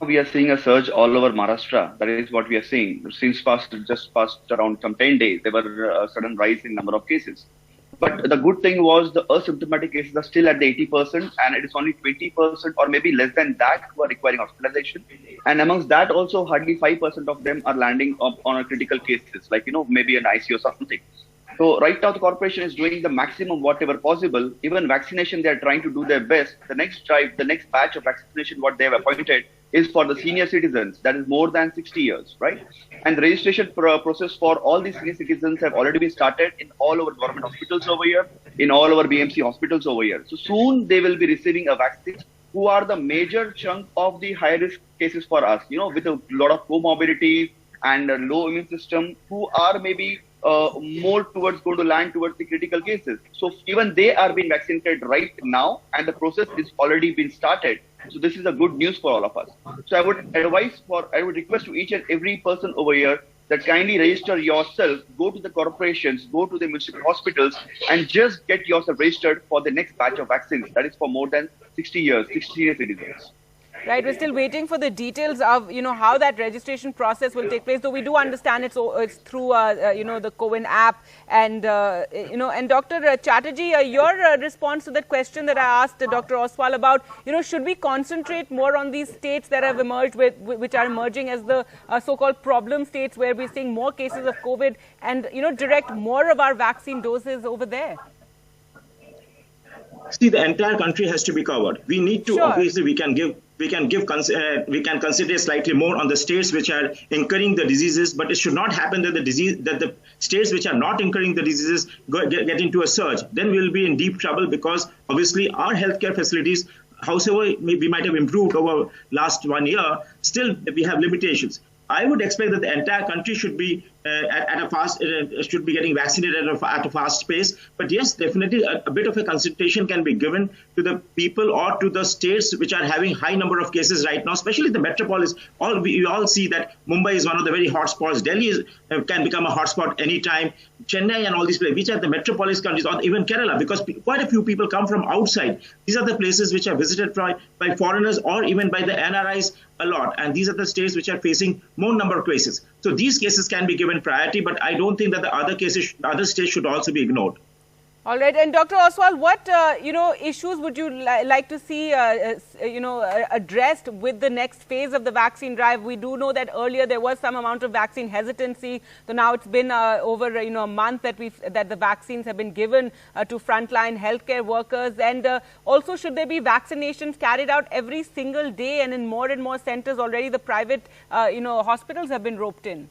We are seeing a surge all over Maharashtra. That is what we are seeing. Since just past around some 10 days, there were a sudden rise in number of cases. But the good thing was the asymptomatic cases are still at the 80%, and it is only 20% or maybe less than that who are requiring hospitalization. And amongst that also, hardly 5% of them are landing on a critical cases, like, maybe an ICU or something. So right now the corporation is doing the maximum whatever possible. Even vaccination, they are trying to do their best. The next drive, the next batch of vaccination, what they have appointed is for the senior citizens, that is more than 60 years, right? And the registration process for all these senior citizens have already been started in all our government hospitals over here, in all our BMC hospitals over here. So soon they will be receiving a vaccine, who are the major chunk of the high risk cases for us, with a lot of comorbidities and a low immune system, who are maybe more towards going to land towards the critical cases. So even they are being vaccinated right now, and the process is already been started. So this is a good news for all of us. So I would request to each and every person over here that kindly register yourself, go to the corporations, go to the municipal hospitals, and just get yourself registered for the next batch of vaccines. That is for more than 60 years, 60 senior citizens. Right, we're still waiting for the details of, how that registration process will take place, though we do understand it's through, the CoWIN app. And, and Dr. Chatterjee, your response to that question that I asked Dr. Oswal about, should we concentrate more on these states that have emerged, which are emerging as the so-called problem states where we're seeing more cases of COVID and, direct more of our vaccine doses over there? See, the entire country has to be covered. We need to, obviously, we can consider slightly more on the states which are incurring the diseases, but it should not happen that the states which are not incurring the diseases get into a surge. Then we will be in deep trouble, because obviously our healthcare facilities, however we might have improved over last 1 year, still we have limitations. I would expect that the entire country should be should be getting vaccinated at a fast pace. But yes, definitely a bit of a consultation can be given to the people or to the states which are having high number of cases right now, especially the metropolis. We all see that Mumbai is one of the very hot spots. Delhi can become a hotspot anytime. Chennai and all these places, which are the metropolis countries, or even Kerala, because quite a few people come from outside. These are the places which are visited by foreigners or even by the NRIs a lot. And these are the states which are facing more number of cases. So these cases can be given priority, but I don't think that the other states should also be ignored. All right. And Dr. Oswal, what, issues would you like to see, addressed with the next phase of the vaccine drive? We do know that earlier there was some amount of vaccine hesitancy. So now it's been over, a month that the vaccines have been given to frontline healthcare workers. And also, should there be vaccinations carried out every single day, and in more and more centers already the private, hospitals have been roped in?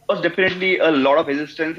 Was definitely a lot of resistance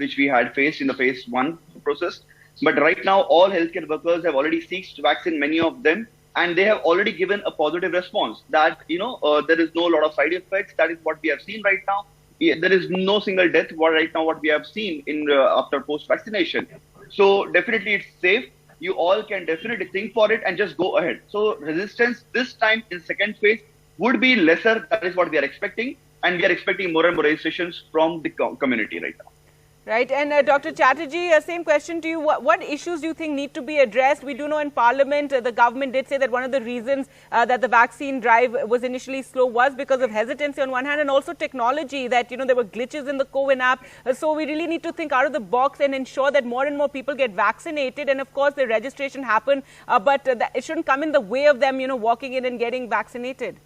which we had faced in the phase 1 process. But right now, all healthcare workers have already seeked vaccine, many of them, and they have already given a positive response that, there is no lot of side effects. That is what we have seen right now. There is no single death right now what we have seen in after post-vaccination. So definitely it's safe. You all can definitely think for it and just go ahead. So resistance this time in second phase would be lesser. That is what we are expecting. And we are expecting more and more registrations from the community right now. Right. And Dr. Chatterjee, same question to you. What issues do you think need to be addressed? We do know in Parliament, the government did say that one of the reasons that the vaccine drive was initially slow was because of hesitancy on one hand, and also technology, that, there were glitches in the CoWIN app. So we really need to think out of the box and ensure that more and more people get vaccinated. And of course, the registration happen, but it shouldn't come in the way of them, walking in and getting vaccinated.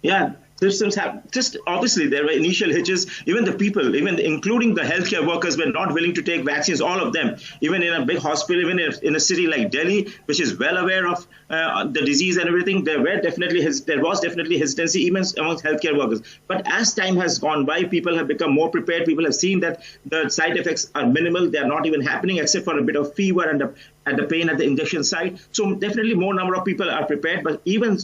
Yeah, systems have just obviously there were initial hitches. Even the people, including the healthcare workers, were not willing to take vaccines. All of them, even in a big hospital, even in a city like Delhi, which is well aware of the disease and everything, there was definitely hesitancy even amongst healthcare workers. But as time has gone by, people have become more prepared. People have seen that the side effects are minimal. They are not even happening except for a bit of fever and the pain at the injection site. So definitely more number of people are prepared. But even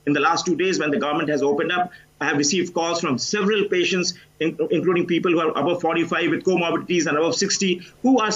in the last 2 days, when the government has opened up, I have received calls from several patients, including people who are above 45 with comorbidities and above 60, who are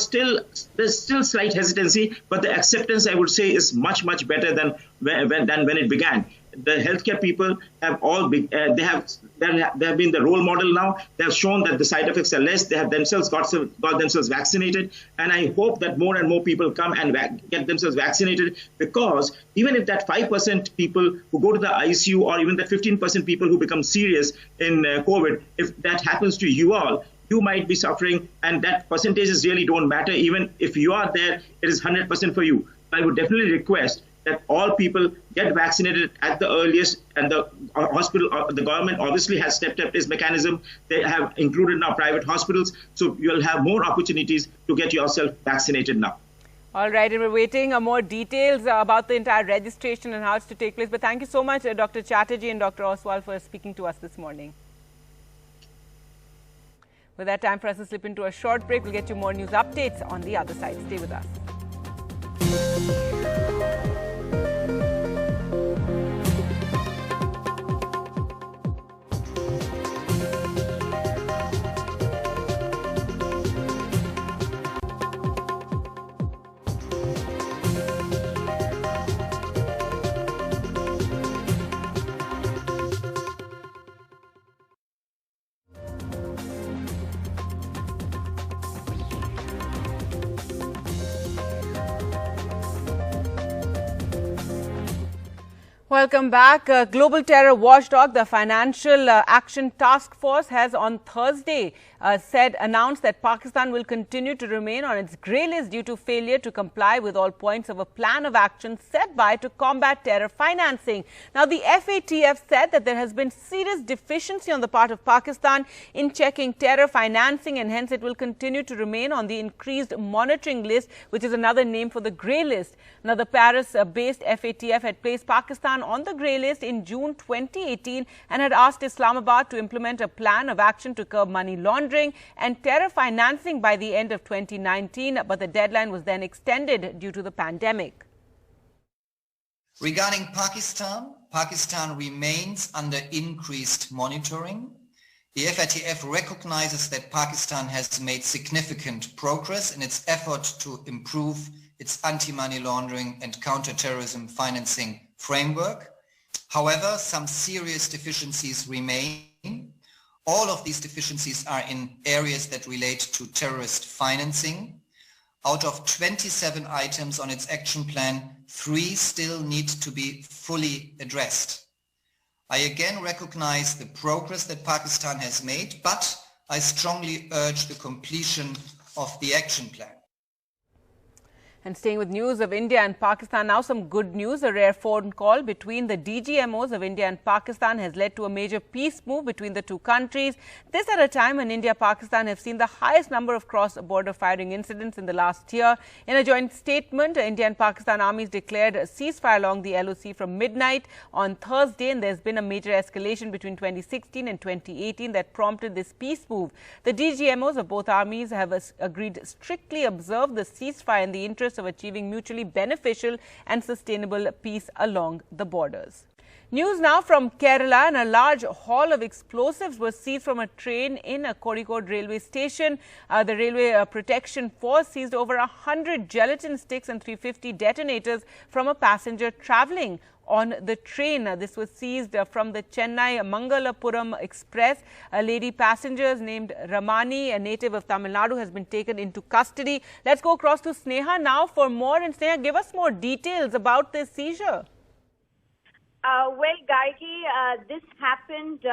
there's still slight hesitancy, but the acceptance, I would say, is much, much better than when it began. The healthcare people have they have been the role model now. They have shown that the side effects are less. They have themselves got themselves vaccinated, and I hope that more and more people come and get themselves vaccinated, because even if that 5% people who go to the ICU, or even that 15% people who become serious in COVID, if that happens to you all, you might be suffering, and that percentages really don't matter. Even if you are there, it is 100% for you. I would definitely request that all people get vaccinated at the earliest, and the the government obviously has stepped up its mechanism. They have included now private hospitals, so you'll have more opportunities to get yourself vaccinated now. All right, and we're waiting more details about the entire registration and how it's to take place. But thank you so much, Dr. Chatterjee and Dr. Oswal, for speaking to us this morning. With that, time for us to slip into a short break. We'll get you more news updates on the other side. Stay with us. Welcome back. Global terror watchdog, the Financial Action Task Force, has on Thursday announced that Pakistan will continue to remain on its grey list due to failure to comply with all points of a plan of action set by to combat terror financing. Now, the FATF said that there has been serious deficiency on the part of Pakistan in checking terror financing, and hence it will continue to remain on the increased monitoring list, which is another name for the grey list. Now, the Paris-based FATF had placed Pakistan on the grey list in June 2018 and had asked Islamabad to implement a plan of action to curb money laundering and terror financing by the end of 2019, but the deadline was then extended due to the pandemic. Regarding Pakistan, Pakistan remains under increased monitoring. The FATF recognizes that Pakistan has made significant progress in its effort to improve its anti-money laundering and counter-terrorism financing framework. However, some serious deficiencies remain. All of these deficiencies are in areas that relate to terrorist financing. Out of 27 items on its action plan, 3 still need to be fully addressed. I again recognize the progress that Pakistan has made, but I strongly urge the completion of the action plan. And staying with news of India and Pakistan, now some good news. A rare phone call between the DGMOs of India and Pakistan has led to a major peace move between the two countries. This at a time when India and Pakistan have seen the highest number of cross-border firing incidents in the last year. In a joint statement, India and Pakistan armies declared a ceasefire along the LOC from midnight on Thursday, and there's been a major escalation between 2016 and 2018 that prompted this peace move. The DGMOs of both armies have agreed to strictly observe the ceasefire in the interest of achieving mutually beneficial and sustainable peace along the borders. News now from Kerala, and a large haul of explosives was seized from a train in a Kozhikode railway station. The Railway Protection Force seized over 100 gelatin sticks and 350 detonators from a passenger travelling on the train. This was seized from the Chennai-Mangalapuram Express. A lady passenger named Ramani, a native of Tamil Nadu, has been taken into custody. Let's go across to Sneha now for more. And Sneha, give us more details about this seizure. Well, Gargi, this happened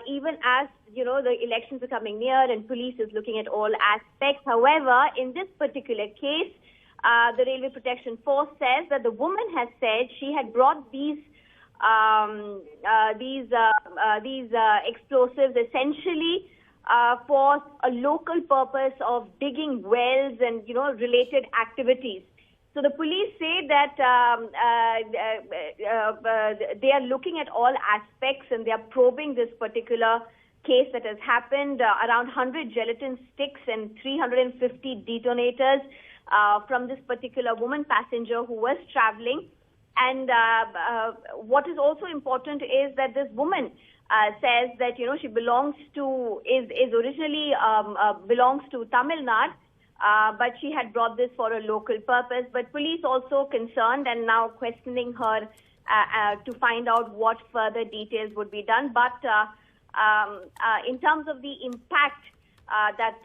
even as, the elections are coming near and police is looking at all aspects. However, in this particular case, the Railway Protection Force says that the woman has said she had brought these explosives essentially for a local purpose of digging wells and related activities. So the police say that they are looking at all aspects and they are probing this particular case that has happened. Around 100 gelatin sticks and 350 detonators from this particular woman passenger who was traveling. And what is also important is that this woman says that, she belongs to, is originally belongs to Tamil Nadu, but she had brought this for a local purpose. But police also concerned and now questioning her to find out what further details would be done. But in terms of the impact that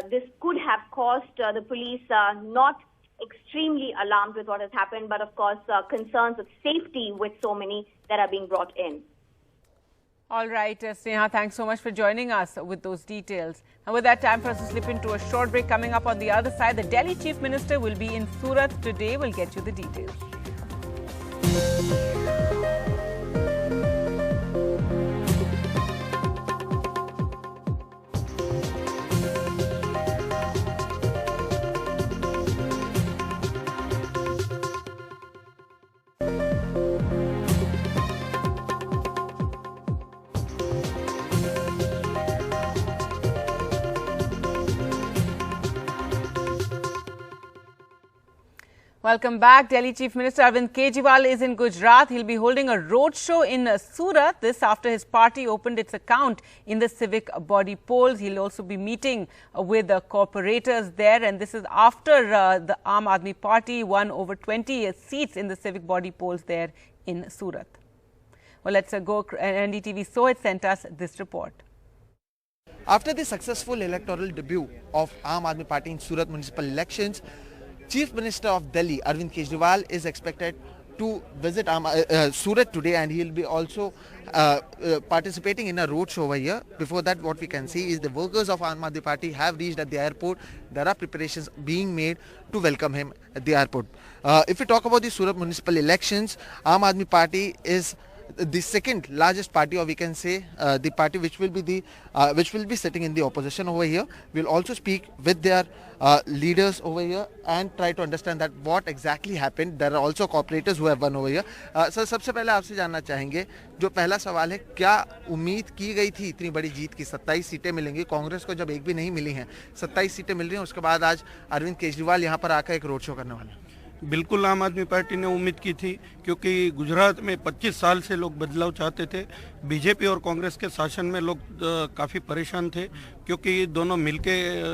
this could have caused, the police not extremely alarmed with what has happened, but of course concerns of safety with so many that are being brought in. All right, Sneha, thanks so much for joining us with those details. Now, with that, time for us to slip into a short break. Coming up on the other side, the Delhi Chief Minister will be in Surat today. We'll get you the details. Welcome back. Delhi Chief Minister Arvind Kejriwal is in Gujarat. He'll be holding a roadshow in Surat. This after his party opened its account in the civic body polls. He'll also be meeting with the corporators there. And this is after the Aam Aadmi Party won over 20 seats in the civic body polls there in Surat. Well, let's go. NDTV Sohit sent us this report. After the successful electoral debut of Aam Aadmi Party in Surat municipal elections, Chief Minister of Delhi Arvind Kejriwal is expected to visit Surat today, and he'll be also participating in a roadshow over here. Before that, what we can see is the workers of Aam Aadmi Party have reached at the airport. There are preparations being made to welcome him at the airport. If we talk about the Surat municipal elections, Aam Aadmi Party is the second largest party, or we can say the party which will be sitting in the opposition over here. We'll also speak with their leaders over here and try to understand that what exactly happened. There are also cooperators who have won over here. Sir, सबसे पहले आपसे जानना चाहेंगे, जो पहला सवाल है, क्या उम्मीद की गई थी इतनी बड़ी जीत की? 27 सीटें मिलेंगी, कांग्रेस को जब एक भी नहीं मिली हैं, 27 सीटें मिल रही हैं, उसके बाद आज अरविंद केजरीवाल यहाँ पर आकर एक रोड शो करने वाले हैं। बिल्कुल आम आदमी पार्टी ने उम्मीद की थी, क्योंकि गुजरात में 25 साल से लोग बदलाव चाहते थे। बीजेपी और कांग्रेस के शासन में लोग काफ़ी परेशान थे, क्योंकि दोनों मिलके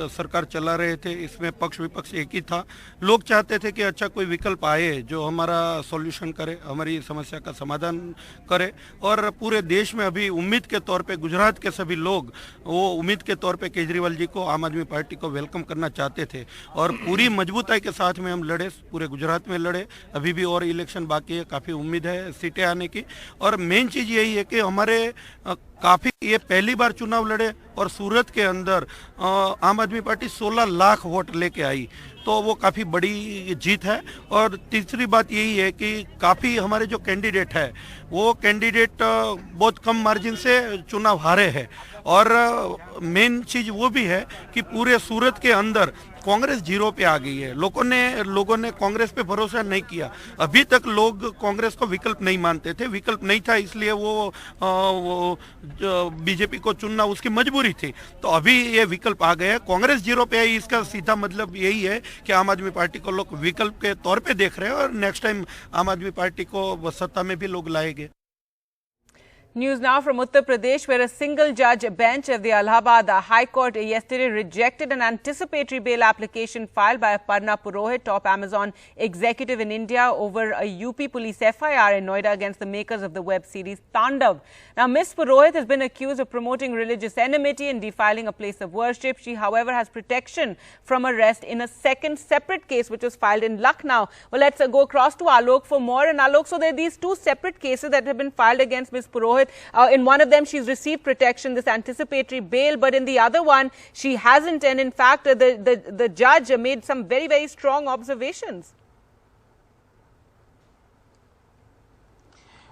सरकार चला रहे थे। इसमें पक्ष विपक्ष एक ही था। लोग चाहते थे कि अच्छा कोई विकल्प आए जो हमारा सॉल्यूशन करे, हमारी समस्या का समाधान करे। और पूरे देश में अभी उम्मीद के तौर पे गुजरात के सभी लोग वो उम्मीद के तौर पे केजरीवाल जी को, आम आदमी पार्टी को वेलकम करना चाहते थे, और पूरी मजबूताई के साथ में हम लड़े, पूरे गुजरात में लड़े। अभी भी और इलेक्शन बाकी है, काफ़ी उम्मीद है सीटें आने की। और मेन चीज़ यही है कि हमारे काफ़ी ये पहली बार चुनाव लड़े और सूरत के अंदर आम आदमी पार्टी 16 लाख वोट लेके आई, तो वो काफ़ी बड़ी जीत है। और तीसरी बात यही है कि काफ़ी हमारे जो कैंडिडेट है वो कैंडिडेट बहुत कम मार्जिन से चुनाव हारे हैं। और मेन चीज़ वो भी है कि पूरे सूरत के अंदर कांग्रेस जीरो पे आ गई है। लोगों ने कांग्रेस पे भरोसा नहीं किया। अभी तक लोग कांग्रेस को विकल्प नहीं मानते थे, विकल्प नहीं था, इसलिए वो बीजेपी को चुनना उसकी मजबूरी थी। तो अभी ये विकल्प आ गया है, कांग्रेस जीरो पे आई। इसका सीधा मतलब यही है कि आम आदमी पार्टी को लोग विकल्प के तौर पे देख रहे हैं, और नेक्स्ट टाइम आम आदमी पार्टी को सत्ता में भी लोग लाएंगे। News now from Uttar Pradesh, where a single judge bench of the Allahabad High Court yesterday rejected an anticipatory bail application filed by Aparna Purohit, top Amazon executive in India, over a UP police FIR in Noida against the makers of the web series Tandav. Now, Ms. Purohit has been accused of promoting religious enmity and defiling a place of worship. She, however, has protection from arrest in a second separate case which was filed in Lucknow. Well, let's go across to Alok for more. And Alok, so there are these two separate cases that have been filed against Ms. Purohit. In one of them, she's received protection, this anticipatory bail, but in the other one, she hasn't. And in fact, the judge made some very, very strong observations.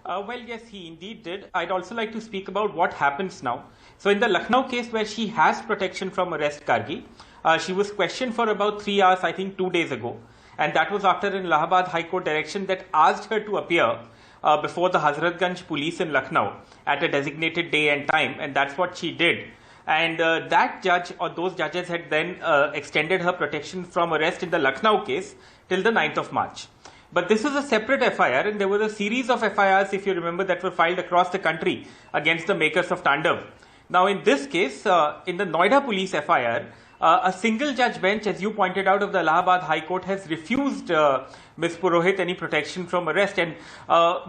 Well, yes, he indeed did. I'd also like to speak about what happens now. So in the Lucknow case where she has protection from arrest, Gargi, she was questioned for about 3 hours, I think 2 days ago. And that was after an Allahabad High Court direction that asked her to appear before the Hazratganj police in Lucknow at a designated day and time, and that's what she did. And that judge, or those judges, had then extended her protection from arrest in the Lucknow case till the 9th of March. But this is a separate FIR, and there was a series of FIRs, if you remember, that were filed across the country against the makers of Tandav. Now in this case, in the Noida police FIR, a single judge bench, as you pointed out, of the Allahabad High Court has refused Ms. Purohit any protection from arrest, and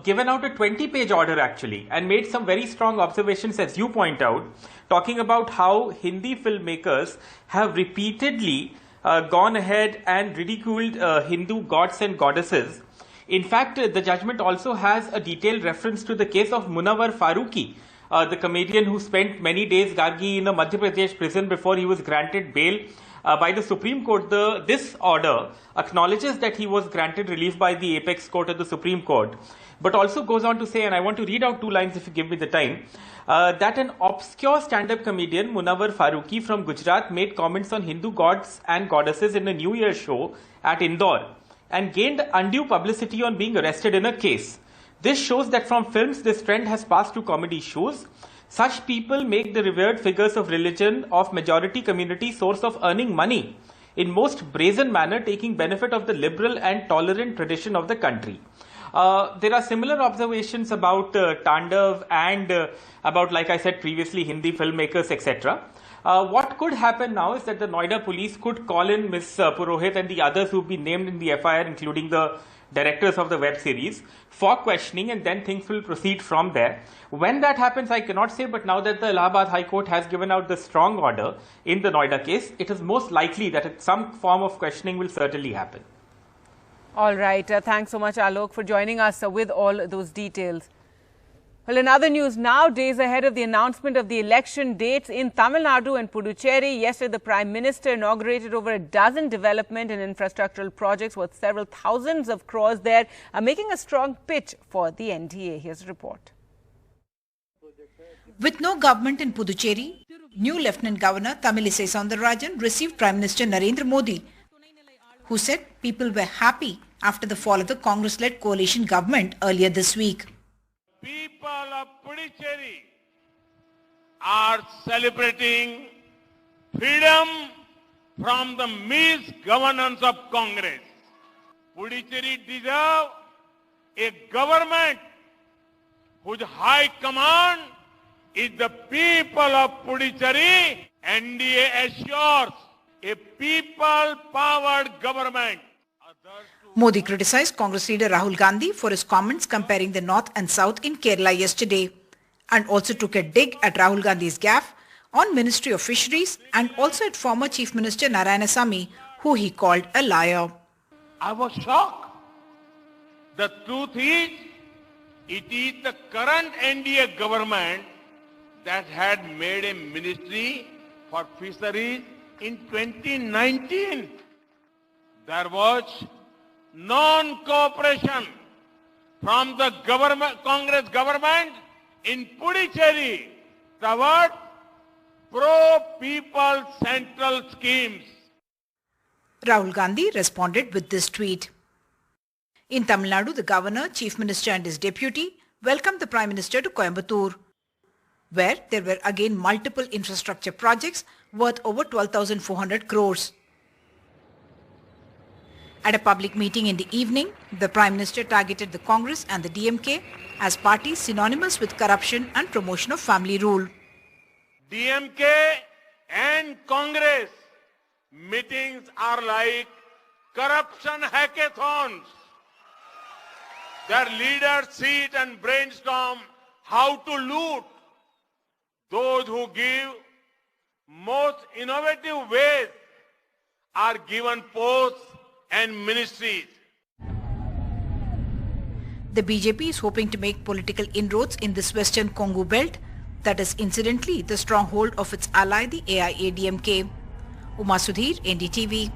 given out a 20-page order actually, and made some very strong observations, as you point out, talking about how Hindi filmmakers have repeatedly gone ahead and ridiculed Hindu gods and goddesses. In fact, the judgment also has a detailed reference to the case of Munawar Farooqi, the comedian who spent many days, Gargi, in a Madhya Pradesh prison before he was granted bail by the Supreme Court. This order acknowledges that he was granted relief by the apex court of the Supreme Court, but also goes on to say, and I want to read out 2 lines if you give me the time, that an obscure stand-up comedian, Munawar Farooqi from Gujarat, made comments on Hindu gods and goddesses in a New Year show at Indore and gained undue publicity on being arrested in a case. This shows that from films, this trend has passed to comedy shows. Such people make the revered figures of religion of majority community source of earning money in most brazen manner, taking benefit of the liberal and tolerant tradition of the country. There are similar observations about Tandav and about, like I said previously, Hindi filmmakers, etc. What could happen now is that the Noida police could call in Ms. Purohit and the others who've been named in the FIR, including the directors of the web series, for questioning, and then things will proceed from there. When that happens, I cannot say, but now that the Allahabad High Court has given out the strong order in the Noida case, it is most likely that some form of questioning will certainly happen. All right. Thanks so much, Alok, for joining us with all those details. Well, in other news now, days ahead of the announcement of the election dates in Tamil Nadu and Puducherry, yesterday the Prime Minister inaugurated over a dozen development and infrastructural projects worth several thousands of crores there, making a strong pitch for the NDA. Here's a report. With no government in Puducherry, new Lieutenant Governor Tamilisai Soundararajan received Prime Minister Narendra Modi, who said people were happy after the fall of the Congress-led coalition government earlier this week. People of Puducherry are celebrating freedom from the misgovernance of Congress. Puducherry deserves a government whose high command is the people of Puducherry. NDA assures a people-powered government. Modi criticized Congress leader Rahul Gandhi for his comments comparing the North and South in Kerala yesterday, and also took a dig at Rahul Gandhi's gaffe on Ministry of Fisheries and also at former Chief Minister Narayanasamy, who he called a liar. I was shocked. The truth is, it is the current NDA government that had made a ministry for fisheries in 2019. There was non-cooperation from the Congress government in Puducherry toward pro-people central schemes. Rahul Gandhi responded with this tweet. In Tamil Nadu, the Governor, Chief Minister and his deputy welcomed the Prime Minister to Coimbatore, where there were again multiple infrastructure projects worth over 12,400 crores. At a public meeting in the evening, the Prime Minister targeted the Congress and the DMK as parties synonymous with corruption and promotion of family rule. DMK and Congress meetings are like corruption hackathons. Their leaders sit and brainstorm how to loot. Those who give most innovative ways are given posts and ministries. The BJP is hoping to make political inroads in this Western Congo belt that is incidentally the stronghold of its ally, the AIADMK. Uma Sudhir, NDTV.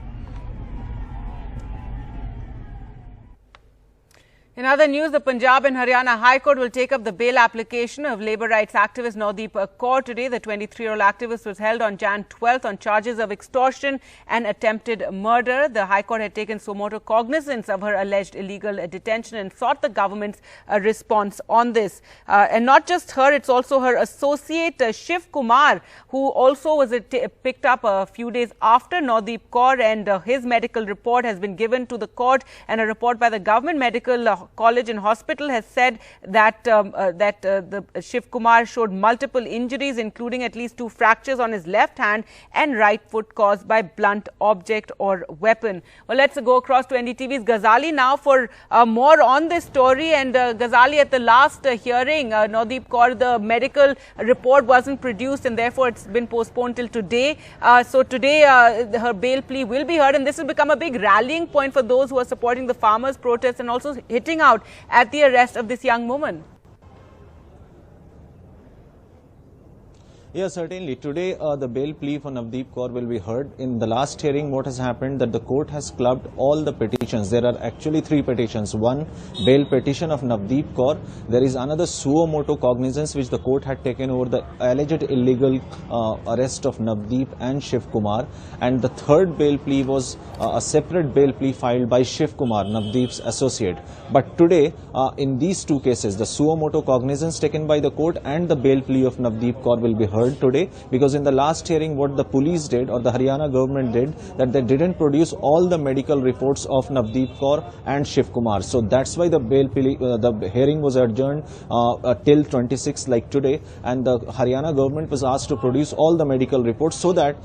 In other news, the Punjab and Haryana High Court will take up the bail application of labour rights activist Navdeep Kaur today. The 23-year-old activist was held on Jan 12th on charges of extortion and attempted murder. The High Court had taken suo motu cognizance of her alleged illegal detention and sought the government's response on this. And not just her, it's also her associate Shiv Kumar, who also was picked up a few days after Navdeep Kaur, and his medical report has been given to the court, and a report by the government medical college and hospital has said that the Shiv Kumar showed multiple injuries, including at least 2 fractures on his left hand and right foot caused by blunt object or weapon. Well, let's go across to NDTV's Ghazali now for more on this story. And Ghazali, at the last hearing, Navdeep Kaur, the medical report wasn't produced and therefore it's been postponed till today. So today her bail plea will be heard, and this will become a big rallying point for those who are supporting the farmers' protests and also hitting out at the arrest of this young woman. Yes, certainly. Today, the bail plea for Navdeep Kaur will be heard. In the last hearing, what has happened that the court has clubbed all the petitions. There are actually 3 petitions. One, bail petition of Navdeep Kaur. There is another suo motu cognizance which the court had taken over the alleged illegal arrest of Navdeep and Shiv Kumar. And the third bail plea was a separate bail plea filed by Shiv Kumar, Navdeep's associate. But today, in these 2 cases, the suo motu cognizance taken by the court and the bail plea of Navdeep Kaur will be heard today, because in the last hearing what the police did or the Haryana government did, that they didn't produce all the medical reports of Navdeep Kaur and Shiv Kumar. So that's why the bail plea, the hearing was adjourned till 26th, like today, and the Haryana government was asked to produce all the medical reports so that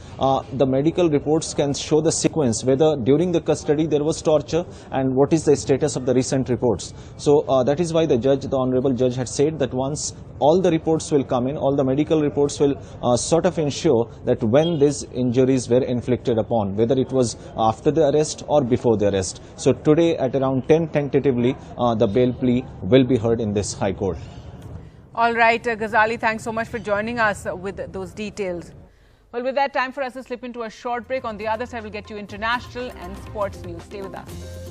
the medical reports can show the sequence, whether during the custody there was torture and what is the status of the recent reports. So that is why the judge, the honorable judge, had said that once all the reports will come in, all the medical reports will will sort of ensure that when these injuries were inflicted upon, whether it was after the arrest or before the arrest. So today at around 10 tentatively, the bail plea will be heard in this High Court. All right, Ghazali, thanks so much for joining us with those details. Well, with that, time for us to slip into a short break. On the other side, we'll get you international and sports news. Stay with us.